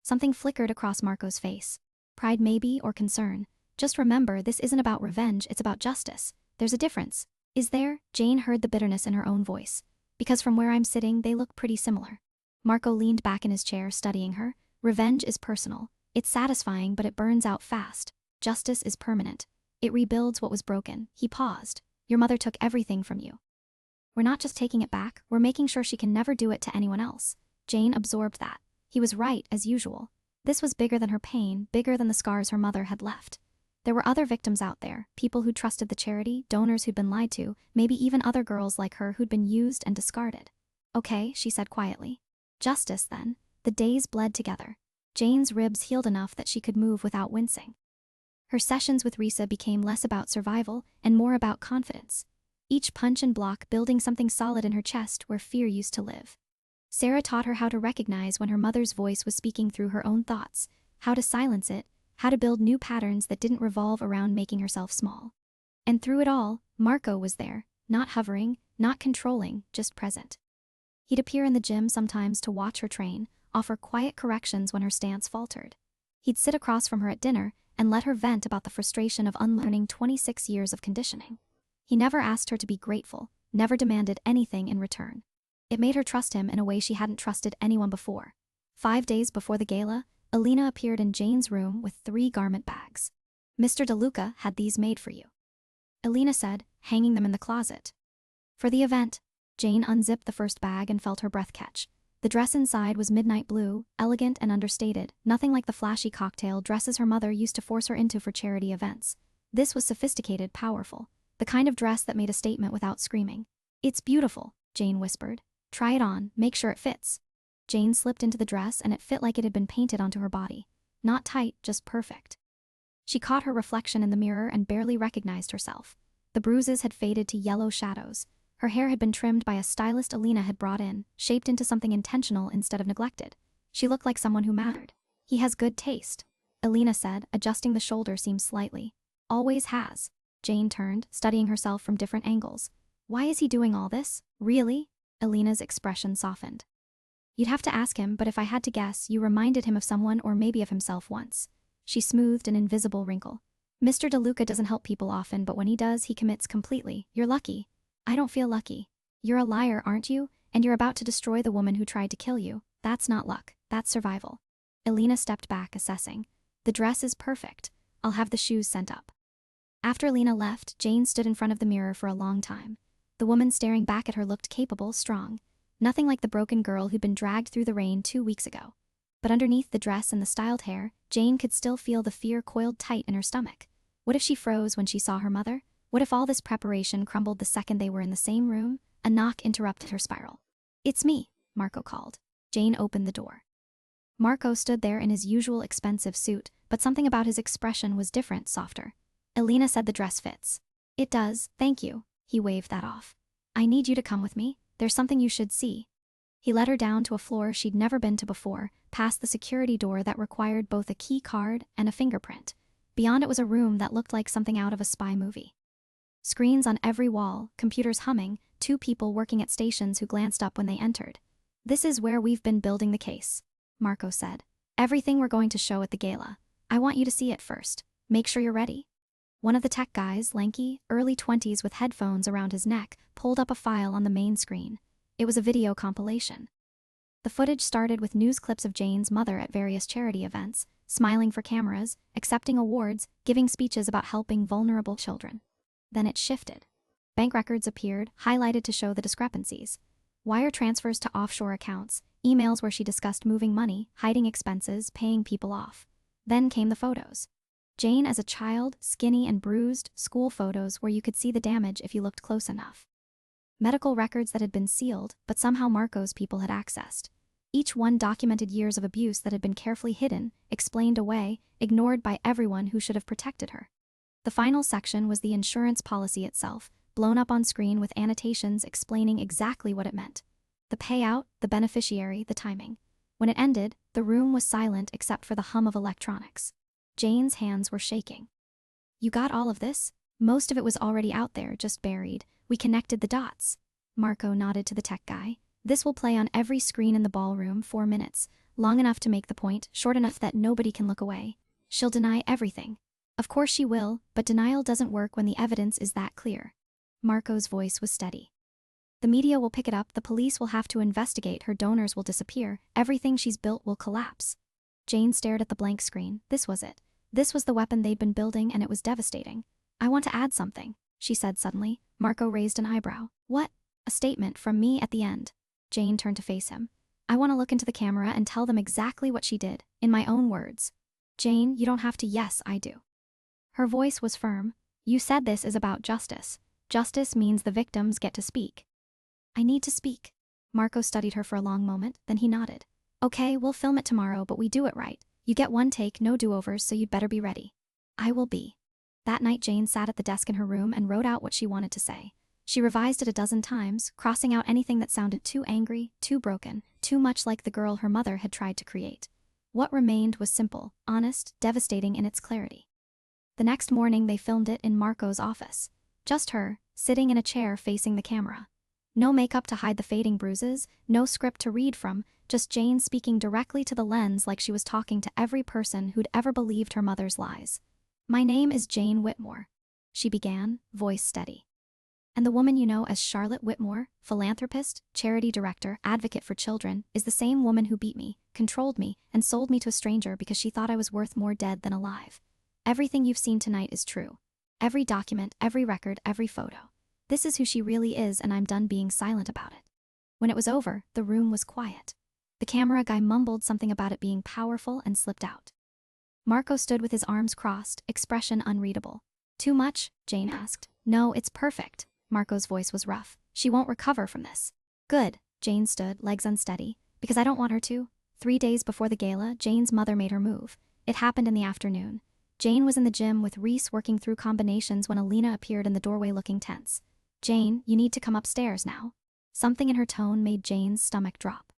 Something flickered across Marco's face. Pride maybe, or concern. Just remember, this isn't about revenge, it's about justice. There's a difference. Is there? Jane heard the bitterness in her own voice. Because from where I'm sitting, they look pretty similar. Marco leaned back in his chair, studying her. Revenge is personal. It's satisfying, but it burns out fast. Justice is permanent. It rebuilds what was broken. He paused. Your mother took everything from you. We're not just taking it back, we're making sure she can never do it to anyone else. Jane absorbed that. He was right, as usual. This was bigger than her pain, bigger than the scars her mother had left. There were other victims out there, people who trusted the charity, donors who'd been lied to, maybe even other girls like her who'd been used and discarded. Okay, she said quietly. Justice, then. The days bled together. Jane's ribs healed enough that she could move without wincing. Her sessions with Risa became less about survival and more about confidence. Each punch and block building something solid in her chest where fear used to live. Sarah taught her how to recognize when her mother's voice was speaking through her own thoughts, how to silence it, how to build new patterns that didn't revolve around making herself small. And through it all, Marco was there, not hovering, not controlling, just present. He'd appear in the gym sometimes to watch her train, offer quiet corrections when her stance faltered. He'd sit across from her at dinner and let her vent about the frustration of unlearning 26 years of conditioning. He never asked her to be grateful, never demanded anything in return. It made her trust him in a way she hadn't trusted anyone before. 5 days before the gala, Alina appeared in Jane's room with 3 garment bags. Mr. DeLuca had these made for you, Alina said, hanging them in the closet. For the event, Jane unzipped the first bag and felt her breath catch. The dress inside was midnight blue, elegant and understated, nothing like the flashy cocktail dresses her mother used to force her into for charity events. This was sophisticated, powerful, the kind of dress that made a statement without screaming. "It's beautiful," Jane whispered. "Try it on, make sure it fits." Jane slipped into the dress and it fit like it had been painted onto her body. Not tight, just perfect. She caught her reflection in the mirror and barely recognized herself. The bruises had faded to yellow shadows. Her hair had been trimmed by a stylist Alina had brought in, shaped into something intentional instead of neglected. She looked like someone who mattered. "He has good taste," Alina said, adjusting the shoulder seam slightly. "Always has." Jane turned, studying herself from different angles. "Why is he doing all this? Really?" Alina's expression softened. "You'd have to ask him, but if I had to guess, you reminded him of someone or maybe of himself once." She smoothed an invisible wrinkle. "Mr. DeLuca doesn't help people often, but when he does, he commits completely. You're lucky." "I don't feel lucky." "You're a liar, aren't you? And you're about to destroy the woman who tried to kill you. That's not luck, that's survival." Alina stepped back, assessing. "The dress is perfect. I'll have the shoes sent up." After Alina left, Jane stood in front of the mirror for a long time. The woman staring back at her looked capable, strong. Nothing like the broken girl who'd been dragged through the rain 2 weeks ago. But underneath the dress and the styled hair, Jane could still feel the fear coiled tight in her stomach. What if she froze when she saw her mother? What if all this preparation crumbled the second they were in the same room? A knock interrupted her spiral. "It's me," Marco called. Jane opened the door. Marco stood there in his usual expensive suit, but something about his expression was different, softer. "Alina said the dress fits." "It does, thank you." He waved that off. "I need you to come with me. There's something you should see." He led her down to a floor she'd never been to before, past the security door that required both a key card and a fingerprint. Beyond it was a room that looked like something out of a spy movie. Screens on every wall, computers humming, 2 people working at stations who glanced up when they entered. "This is where we've been building the case," Marco said. "Everything we're going to show at the gala. I want you to see it first. Make sure you're ready." One of the tech guys, lanky, early 20s with headphones around his neck, pulled up a file on the main screen. It was a video compilation. The footage started with news clips of Jane's mother at various charity events, smiling for cameras, accepting awards, giving speeches about helping vulnerable children. Then it shifted. Bank records appeared, highlighted to show the discrepancies. Wire transfers to offshore accounts, emails where she discussed moving money, hiding expenses, paying people off. Then came the photos. Jane as a child, skinny and bruised, school photos where you could see the damage if you looked close enough. Medical records that had been sealed, but somehow Marco's people had accessed. Each one documented years of abuse that had been carefully hidden, explained away, ignored by everyone who should have protected her. The final section was the insurance policy itself, blown up on screen with annotations explaining exactly what it meant. The payout, the beneficiary, the timing. When it ended, the room was silent except for the hum of electronics. Jane's hands were shaking. "You got all of this?" "Most of it was already out there, just buried. We connected the dots." Marco nodded to the tech guy. "This will play on every screen in the ballroom, 4 minutes. Long enough to make the point, short enough that nobody can look away. She'll deny everything." "Of course she will, but denial doesn't work when the evidence is that clear." Marco's voice was steady. "The media will pick it up, the police will have to investigate, her donors will disappear, everything she's built will collapse." Jane stared at the blank screen. This was it. This was the weapon they'd been building, and it was devastating. "I want to add something," she said suddenly. Marco raised an eyebrow. "What?" "A statement from me at the end." Jane turned to face him. "I want to look into the camera and tell them exactly what she did, in my own words." "Jane, you don't have to." "Yes, I do." Her voice was firm. "You said this is about justice. Justice means the victims get to speak." "I need to speak." Marco studied her for a long moment, then he nodded. "Okay, we'll film it tomorrow, but we do it right. You get one take, no do-overs, so you'd better be ready." "I will be." That night Jane sat at the desk in her room and wrote out what she wanted to say. She revised it a dozen times, crossing out anything that sounded too angry, too broken, too much like the girl her mother had tried to create. What remained was simple, honest, devastating in its clarity. The next morning they filmed it in Marco's office. Just her, sitting in a chair facing the camera. No makeup to hide the fading bruises, no script to read from, just Jane speaking directly to the lens like she was talking to every person who'd ever believed her mother's lies. "My name is Jane Whitmore," she began, voice steady. And the woman you know as Charlotte Whitmore, philanthropist, charity director, advocate for children, is the same woman who beat me, controlled me, and sold me to a stranger because she thought I was worth more dead than alive. Everything you've seen tonight is true. Every document, every record, every photo. This is who she really is, and I'm done being silent about it." When it was over, the room was quiet. The camera guy mumbled something about it being powerful and slipped out. Marco stood with his arms crossed, expression unreadable. "Too much?" Jane asked. "No, it's perfect." Marco's voice was rough. "She won't recover from this." "Good." Jane stood, legs unsteady. "Because I don't want her to." 3 days before the gala, Jane's mother made her move. It happened in the afternoon. Jane was in the gym with Reese working through combinations when Alina appeared in the doorway looking tense. "Jane, you need to come upstairs now." Something in her tone made Jane's stomach drop.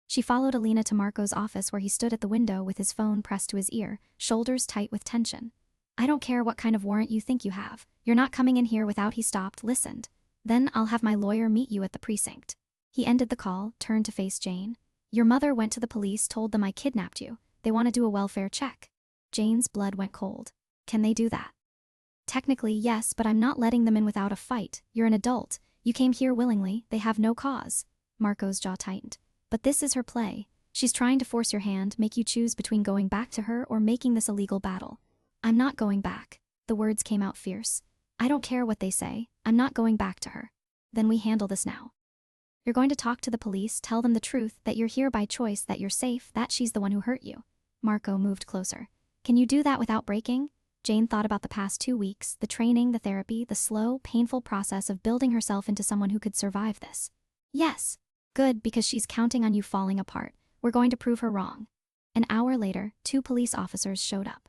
She followed Alina to Marco's office where he stood at the window with his phone pressed to his ear, shoulders tight with tension. "I don't care what kind of warrant you think you have. You're not coming in here without." He stopped, listened. "Then I'll have my lawyer meet you at the precinct." He ended the call, turned to face Jane. "Your mother went to the police, told them I kidnapped you. They want to do a welfare check." Jane's blood went cold. "Can they do that?" "Technically, yes, but I'm not letting them in without a fight. You're an adult. You came here willingly. They have no cause." Marco's jaw tightened. "But this is her play. She's trying to force your hand, make you choose between going back to her or making this a legal battle." "I'm not going back." The words came out fierce. "I don't care what they say. I'm not going back to her." "Then we handle this now. You're going to talk to the police, tell them the truth, that you're here by choice, that you're safe, that she's the one who hurt you." Marco moved closer. "Can you do that without breaking?" Jane thought about the past 2 weeks, the training, the therapy, the slow, painful process of building herself into someone who could survive this. "Yes." "Good, because she's counting on you falling apart. We're going to prove her wrong." An hour later, 2 police officers showed up.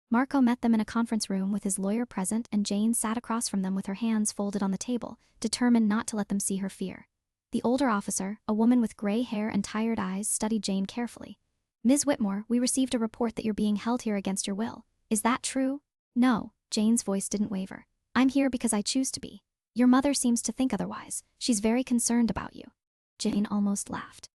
Marco met them in a conference room with his lawyer present, and Jane sat across from them with her hands folded on the table, determined not to let them see her fear. The older officer, a woman with gray hair and tired eyes, studied Jane carefully. "Ms. Whitmore, we received a report that you're being held here against your will. Is that true?" "No." Jane's voice didn't waver. "I'm here because I choose to be. Your mother seems to think otherwise. She's very concerned about you." Jane almost laughed.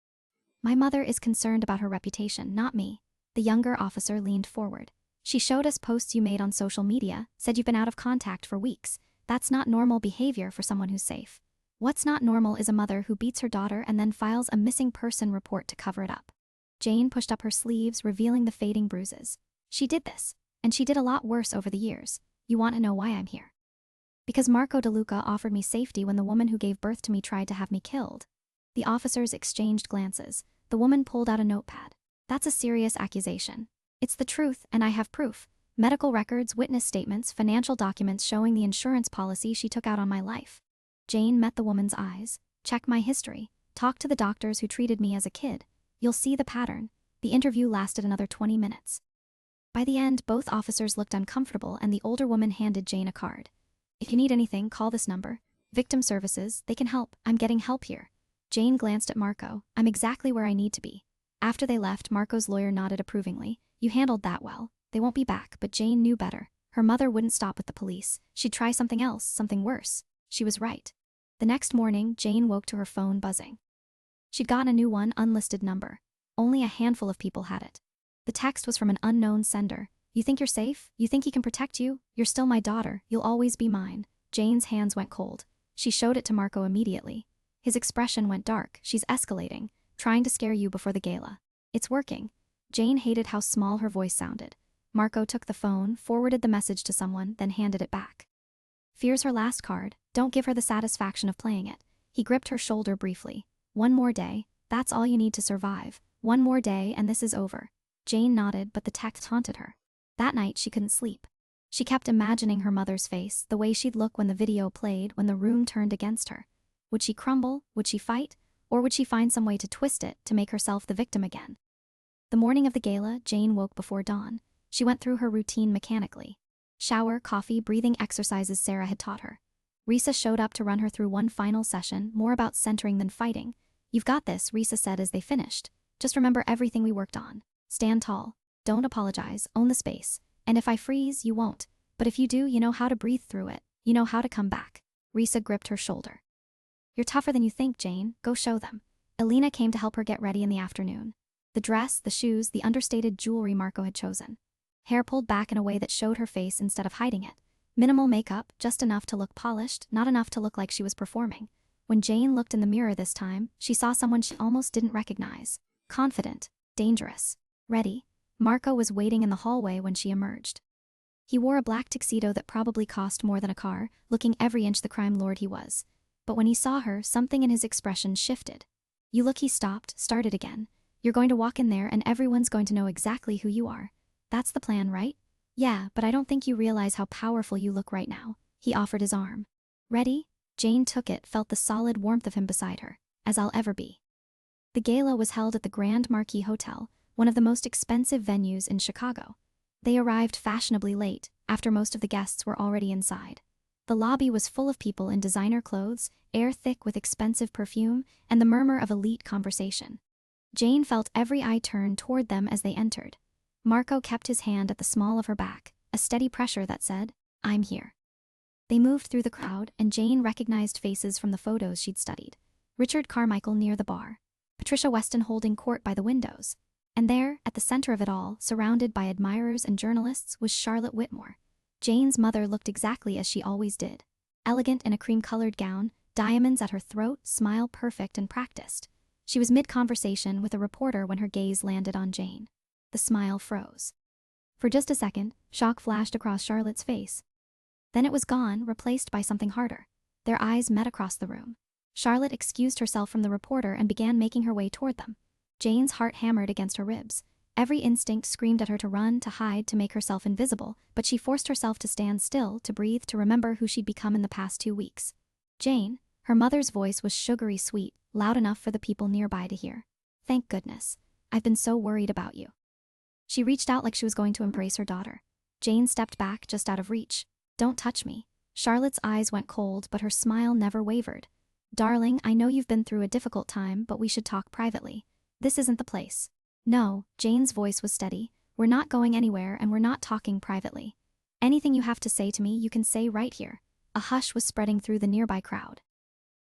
"My mother is concerned about her reputation, not me." The younger officer leaned forward. "She showed us posts you made on social media, said you've been out of contact for weeks. That's not normal behavior for someone who's safe. What's not normal is a mother who beats her daughter and then files a missing person report to cover it up." Jane pushed up her sleeves, revealing the fading bruises. "She did this. And she did a lot worse over the years. You want to know why I'm here?" "Because Marco DeLuca offered me safety when the woman who gave birth to me tried to have me killed." The officers exchanged glances. The woman pulled out a notepad. "That's a serious accusation." "It's the truth, and I have proof. Medical records, witness statements, financial documents showing the insurance policy she took out on my life." Jane met the woman's eyes. "Check my history. Talk to the doctors who treated me as a kid. You'll see the pattern." The interview lasted another 20 minutes. By the end, both officers looked uncomfortable, and the older woman handed Jane a card. "If you need anything, call this number. Victim Services, they can help. I'm getting help here." Jane glanced at Marco. "I'm exactly where I need to be." After they left, Marco's lawyer nodded approvingly. "You handled that well. They won't be back," but Jane knew better. Her mother wouldn't stop with the police. She'd try something else, something worse. She was right. The next morning, Jane woke to her phone buzzing. She'd gotten a new one, unlisted number. Only a handful of people had it. The text was from an unknown sender. "You think you're safe? You think he can protect you? You're still my daughter. You'll always be mine." Jane's hands went cold. She showed it to Marco immediately. His expression went dark. "She's escalating, trying to scare you before the gala. It's working." Jane hated how small her voice sounded. Marco took the phone, forwarded the message to someone, then handed it back. "Fear's her last card. Don't give her the satisfaction of playing it." He gripped her shoulder briefly. "One more day. That's all you need to survive. One more day and this is over." Jane nodded, but the text haunted her. That night, she couldn't sleep. She kept imagining her mother's face, the way she'd look when the video played, when the room turned against her. Would she crumble? Would she fight? Or would she find some way to twist it, to make herself the victim again? The morning of the gala, Jane woke before dawn. She went through her routine mechanically. Shower, coffee, breathing exercises Sarah had taught her. Risa showed up to run her through one final session, more about centering than fighting. "You've got this," Risa said as they finished. "Just remember everything we worked on. Stand tall. Don't apologize. Own the space. And if I freeze, you won't. But if you do, you know how to breathe through it. You know how to come back." Risa gripped her shoulder. "You're tougher than you think, Jane. Go show them." Alina came to help her get ready in the afternoon. The dress, the shoes, the understated jewelry Marco had chosen. Hair pulled back in a way that showed her face instead of hiding it. Minimal makeup, just enough to look polished, not enough to look like she was performing. When Jane looked in the mirror this time, she saw someone she almost didn't recognize. Confident, dangerous, ready. Marco was waiting in the hallway when she emerged. He wore a black tuxedo that probably cost more than a car, looking every inch the crime lord he was. But when he saw her, something in his expression shifted. "You look," he stopped, started again. "You're going to walk in there and everyone's going to know exactly who you are. That's the plan, right?" "Yeah, but I don't think you realize how powerful you look right now." He offered his arm. "Ready?" Jane took it, felt the solid warmth of him beside her. "As I'll ever be." The gala was held at the Grand Marquis Hotel, one of the most expensive venues in Chicago. They arrived fashionably late, after most of the guests were already inside. The lobby was full of people in designer clothes, air thick with expensive perfume, and the murmur of elite conversation. Jane felt every eye turn toward them as they entered. Marco kept his hand at the small of her back, a steady pressure that said, "I'm here." They moved through the crowd, and Jane recognized faces from the photos she'd studied. Richard Carmichael near the bar, Patricia Weston holding court by the windows. And there, at the center of it all, surrounded by admirers and journalists, was Charlotte Whitmore. Jane's mother looked exactly as she always did. Elegant in a cream-colored gown, diamonds at her throat, smile perfect and practiced. She was mid-conversation with a reporter when her gaze landed on Jane. The smile froze. For just a second, shock flashed across Charlotte's face. Then it was gone, replaced by something harder. Their eyes met across the room. Charlotte excused herself from the reporter and began making her way toward them. Jane's heart hammered against her ribs. Every instinct screamed at her to run, to hide, to make herself invisible, but she forced herself to stand still, to breathe, to remember who she'd become in the past 2 weeks. "Jane." Her mother's voice was sugary sweet, loud enough for the people nearby to hear. "Thank goodness. I've been so worried about you." She reached out like she was going to embrace her daughter. Jane stepped back, just out of reach. "Don't touch me." Charlotte's eyes went cold, but her smile never wavered. "Darling, I know you've been through a difficult time, but we should talk privately. This isn't the place." "No," Jane's voice was steady. "We're not going anywhere, and we're not talking privately. Anything you have to say to me, you can say right here." A hush was spreading through the nearby crowd.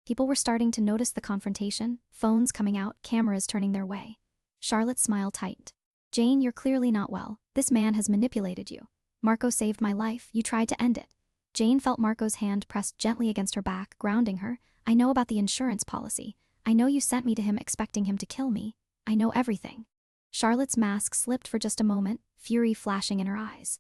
People were starting to notice the confrontation, phones coming out, cameras turning their way. Charlotte's smile tightened. "Jane, you're clearly not well. This man has manipulated you. Marco saved my life, you tried to end it." Jane felt Marco's hand pressed gently against her back, grounding her. "I know about the insurance policy. I know you sent me to him expecting him to kill me. I know everything." Charlotte's mask slipped for just a moment, fury flashing in her eyes.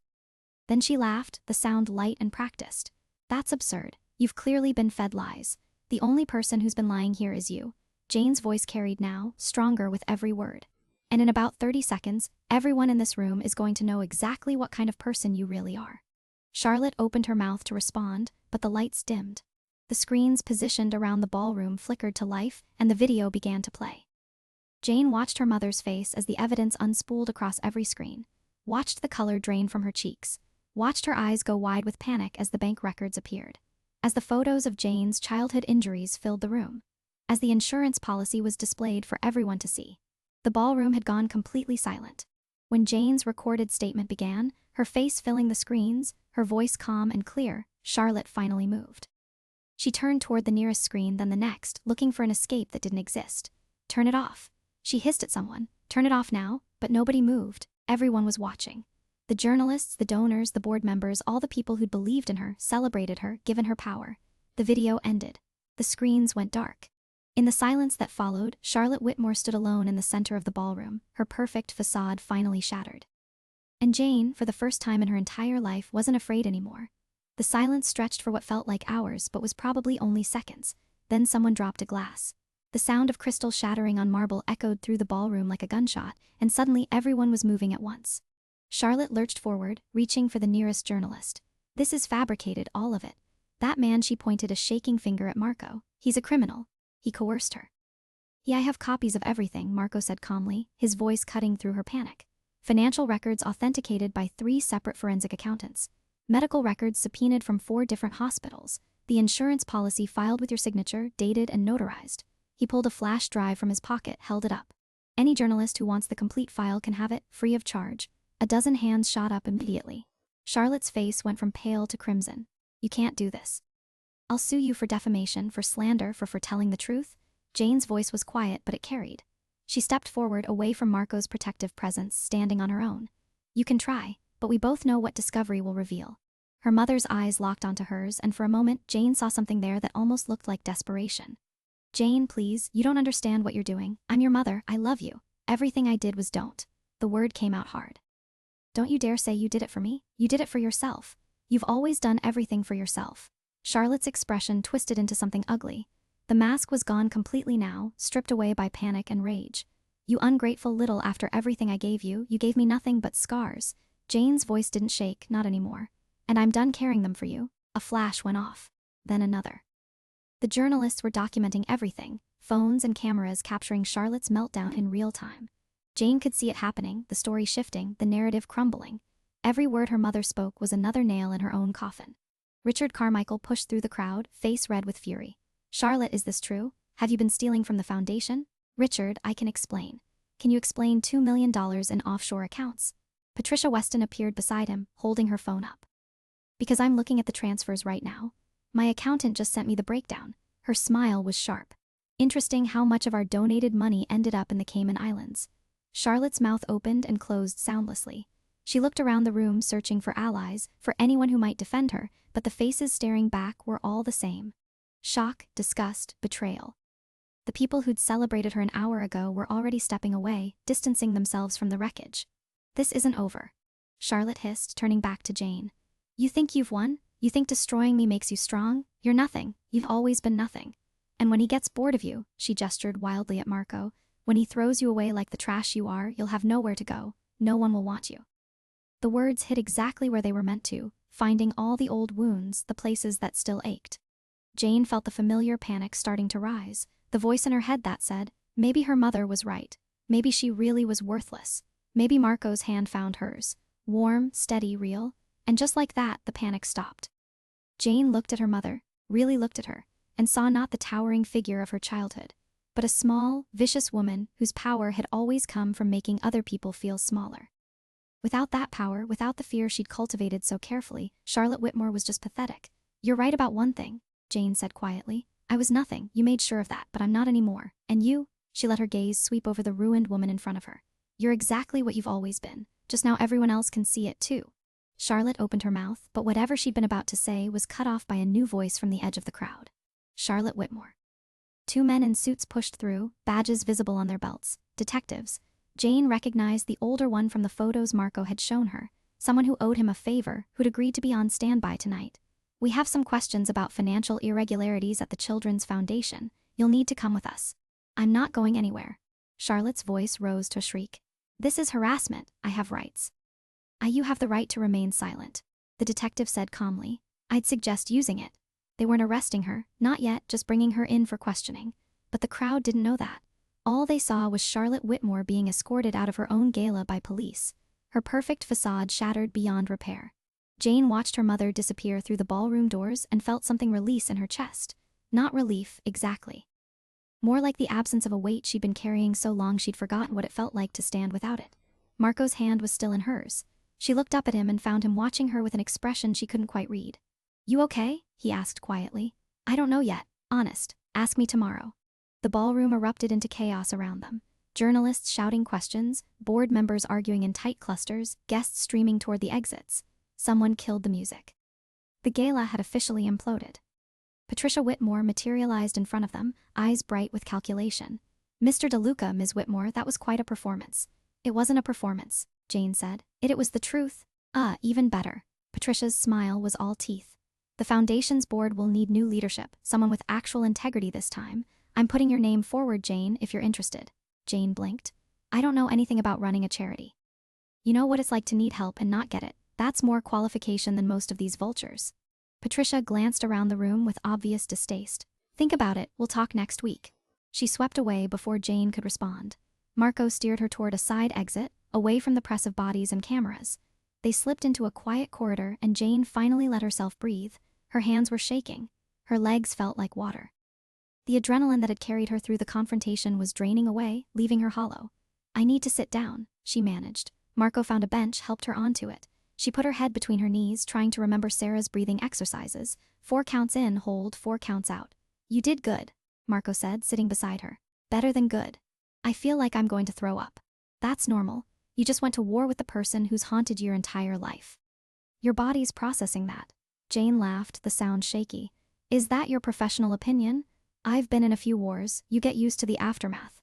Then she laughed, the sound light and practiced. "That's absurd. You've clearly been fed lies. The only person who's been lying here is you." Jane's voice carried now, stronger with every word. "And in about 30 seconds, everyone in this room is going to know exactly what kind of person you really are." Charlotte opened her mouth to respond, but the lights dimmed. The screens positioned around the ballroom flickered to life, and the video began to play. Jane watched her mother's face as the evidence unspooled across every screen, watched the color drain from her cheeks, watched her eyes go wide with panic as the bank records appeared, as the photos of Jane's childhood injuries filled the room, as the insurance policy was displayed for everyone to see. The ballroom had gone completely silent. When Jane's recorded statement began, her face filling the screens, her voice calm and clear, Charlotte finally moved. She turned toward the nearest screen, then the next, looking for an escape that didn't exist. "Turn it off." She hissed at someone. "Turn it off now," but nobody moved. Everyone was watching. The journalists, the donors, the board members, all the people who'd believed in her, celebrated her, given her power. The video ended. The screens went dark. In the silence that followed, Charlotte Whitmore stood alone in the center of the ballroom, her perfect facade finally shattered. And Jane, for the first time in her entire life, wasn't afraid anymore. The silence stretched for what felt like hours, but was probably only seconds. Then someone dropped a glass. The sound of crystal shattering on marble echoed through the ballroom like a gunshot, and suddenly everyone was moving at once. Charlotte lurched forward, reaching for the nearest journalist. "This is fabricated, all of it." That man, she pointed a shaking finger at Marco. "He's a criminal. He coerced her." "Yeah, I have copies of everything," Marco said calmly, his voice cutting through her panic. "Financial records authenticated by 3 separate forensic accountants. Medical records subpoenaed from 4 different hospitals. The insurance policy filed with your signature, dated and notarized." He pulled a flash drive from his pocket, held it up. "Any journalist who wants the complete file can have it, free of charge." A dozen hands shot up immediately. Charlotte's face went from pale to crimson. "You can't do this. I'll sue you for defamation, for slander, for telling the truth." Jane's voice was quiet, but it carried. She stepped forward, away from Marco's protective presence, standing on her own. "You can try, but we both know what discovery will reveal." Her mother's eyes locked onto hers, and for a moment, Jane saw something there that almost looked like desperation. "Jane, please, you don't understand what you're doing. I'm your mother, I love you. Everything I did was don't." The word came out hard. "Don't you dare say you did it for me. You did it for yourself. You've always done everything for yourself." Charlotte's expression twisted into something ugly. The mask was gone completely now, stripped away by panic and rage. "You ungrateful little, after everything I gave you gave me nothing but scars." Jane's voice didn't shake, not anymore. "And I'm done caring them for you." A flash went off. Then another. The journalists were documenting everything, phones and cameras capturing Charlotte's meltdown in real time. Jane could see it happening, the story shifting, the narrative crumbling. Every word her mother spoke was another nail in her own coffin. Richard Carmichael pushed through the crowd, face red with fury. "Charlotte, is this true? Have you been stealing from the foundation?" "Richard, I can explain." "Can you explain $2 million in offshore accounts?" Patricia Weston appeared beside him, holding her phone up. "Because I'm looking at the transfers right now. My accountant just sent me the breakdown." Her smile was sharp. "Interesting how much of our donated money ended up in the Cayman Islands." Charlotte's mouth opened and closed soundlessly. She looked around the room, searching for allies, for anyone who might defend her, but the faces staring back were all the same. Shock, disgust, betrayal. The people who'd celebrated her an hour ago were already stepping away, distancing themselves from the wreckage. "This isn't over," Charlotte hissed, turning back to Jane. "You think you've won? You think destroying me makes you strong? You're nothing. You've always been nothing. And when he gets bored of you," she gestured wildly at Marco, "when he throws you away like the trash you are, you'll have nowhere to go. No one will want you." The words hit exactly where they were meant to, finding all the old wounds, the places that still ached. Jane felt the familiar panic starting to rise, the voice in her head that said, maybe her mother was right. Maybe she really was worthless. Maybe Marco's hand found hers. Warm, steady, real. And just like that, the panic stopped. Jane looked at her mother, really looked at her, and saw not the towering figure of her childhood, but a small, vicious woman whose power had always come from making other people feel smaller. Without that power, without the fear she'd cultivated so carefully, Charlotte Whitmore was just pathetic. "You're right about one thing," Jane said quietly. "I was nothing, you made sure of that, but I'm not anymore. And you?" She let her gaze sweep over the ruined woman in front of her. "You're exactly what you've always been. Just now everyone else can see it too." Charlotte opened her mouth, but whatever she'd been about to say was cut off by a new voice from the edge of the crowd. Charlotte Whitmore. Two men in suits pushed through, badges visible on their belts. Detectives. Jane recognized the older one from the photos Marco had shown her, someone who owed him a favor, who'd agreed to be on standby tonight. "We have some questions about financial irregularities at the Children's Foundation. You'll need to come with us." "I'm not going anywhere." Charlotte's voice rose to a shriek. "This is harassment. I have rights." You have the right to remain silent," the detective said calmly. "I'd suggest using it." They weren't arresting her, not yet, just bringing her in for questioning. But the crowd didn't know that. All they saw was Charlotte Whitmore being escorted out of her own gala by police, her perfect facade shattered beyond repair. Jane watched her mother disappear through the ballroom doors and felt something release in her chest. Not relief, exactly. More like the absence of a weight she'd been carrying so long she'd forgotten what it felt like to stand without it. Marco's hand was still in hers. She looked up at him and found him watching her with an expression she couldn't quite read. "You okay?" he asked quietly. "I don't know yet. Honest. Ask me tomorrow." The ballroom erupted into chaos around them. Journalists shouting questions, board members arguing in tight clusters, guests streaming toward the exits. Someone killed the music. The gala had officially imploded. Patricia Whitmore materialized in front of them, eyes bright with calculation. "Mr. DeLuca, Ms. Whitmore, that was quite a performance." "It wasn't a performance," Jane said. It was the truth." Even better." Patricia's smile was all teeth. "The Foundation's board will need new leadership, someone with actual integrity this time. I'm putting your name forward, Jane, if you're interested." Jane blinked. "I don't know anything about running a charity." "You know what it's like to need help and not get it. That's more qualification than most of these vultures." Patricia glanced around the room with obvious distaste. "Think about it, we'll talk next week." She swept away before Jane could respond. Marco steered her toward a side exit, away from the press of bodies and cameras. They slipped into a quiet corridor and Jane finally let herself breathe. Her hands were shaking. Her legs felt like water. The adrenaline that had carried her through the confrontation was draining away, leaving her hollow. "I need to sit down," she managed. Marco found a bench, helped her onto it. She put her head between her knees, trying to remember Sarah's breathing exercises. 4 counts in, hold, 4 counts out. "You did good," Marco said, sitting beside her. "Better than good. I feel like I'm going to throw up." "That's normal. You just went to war with the person who's haunted your entire life." Your body's processing that. Jane laughed, the sound shaky. Is that your professional opinion? I've been in a few wars, you get used to the aftermath.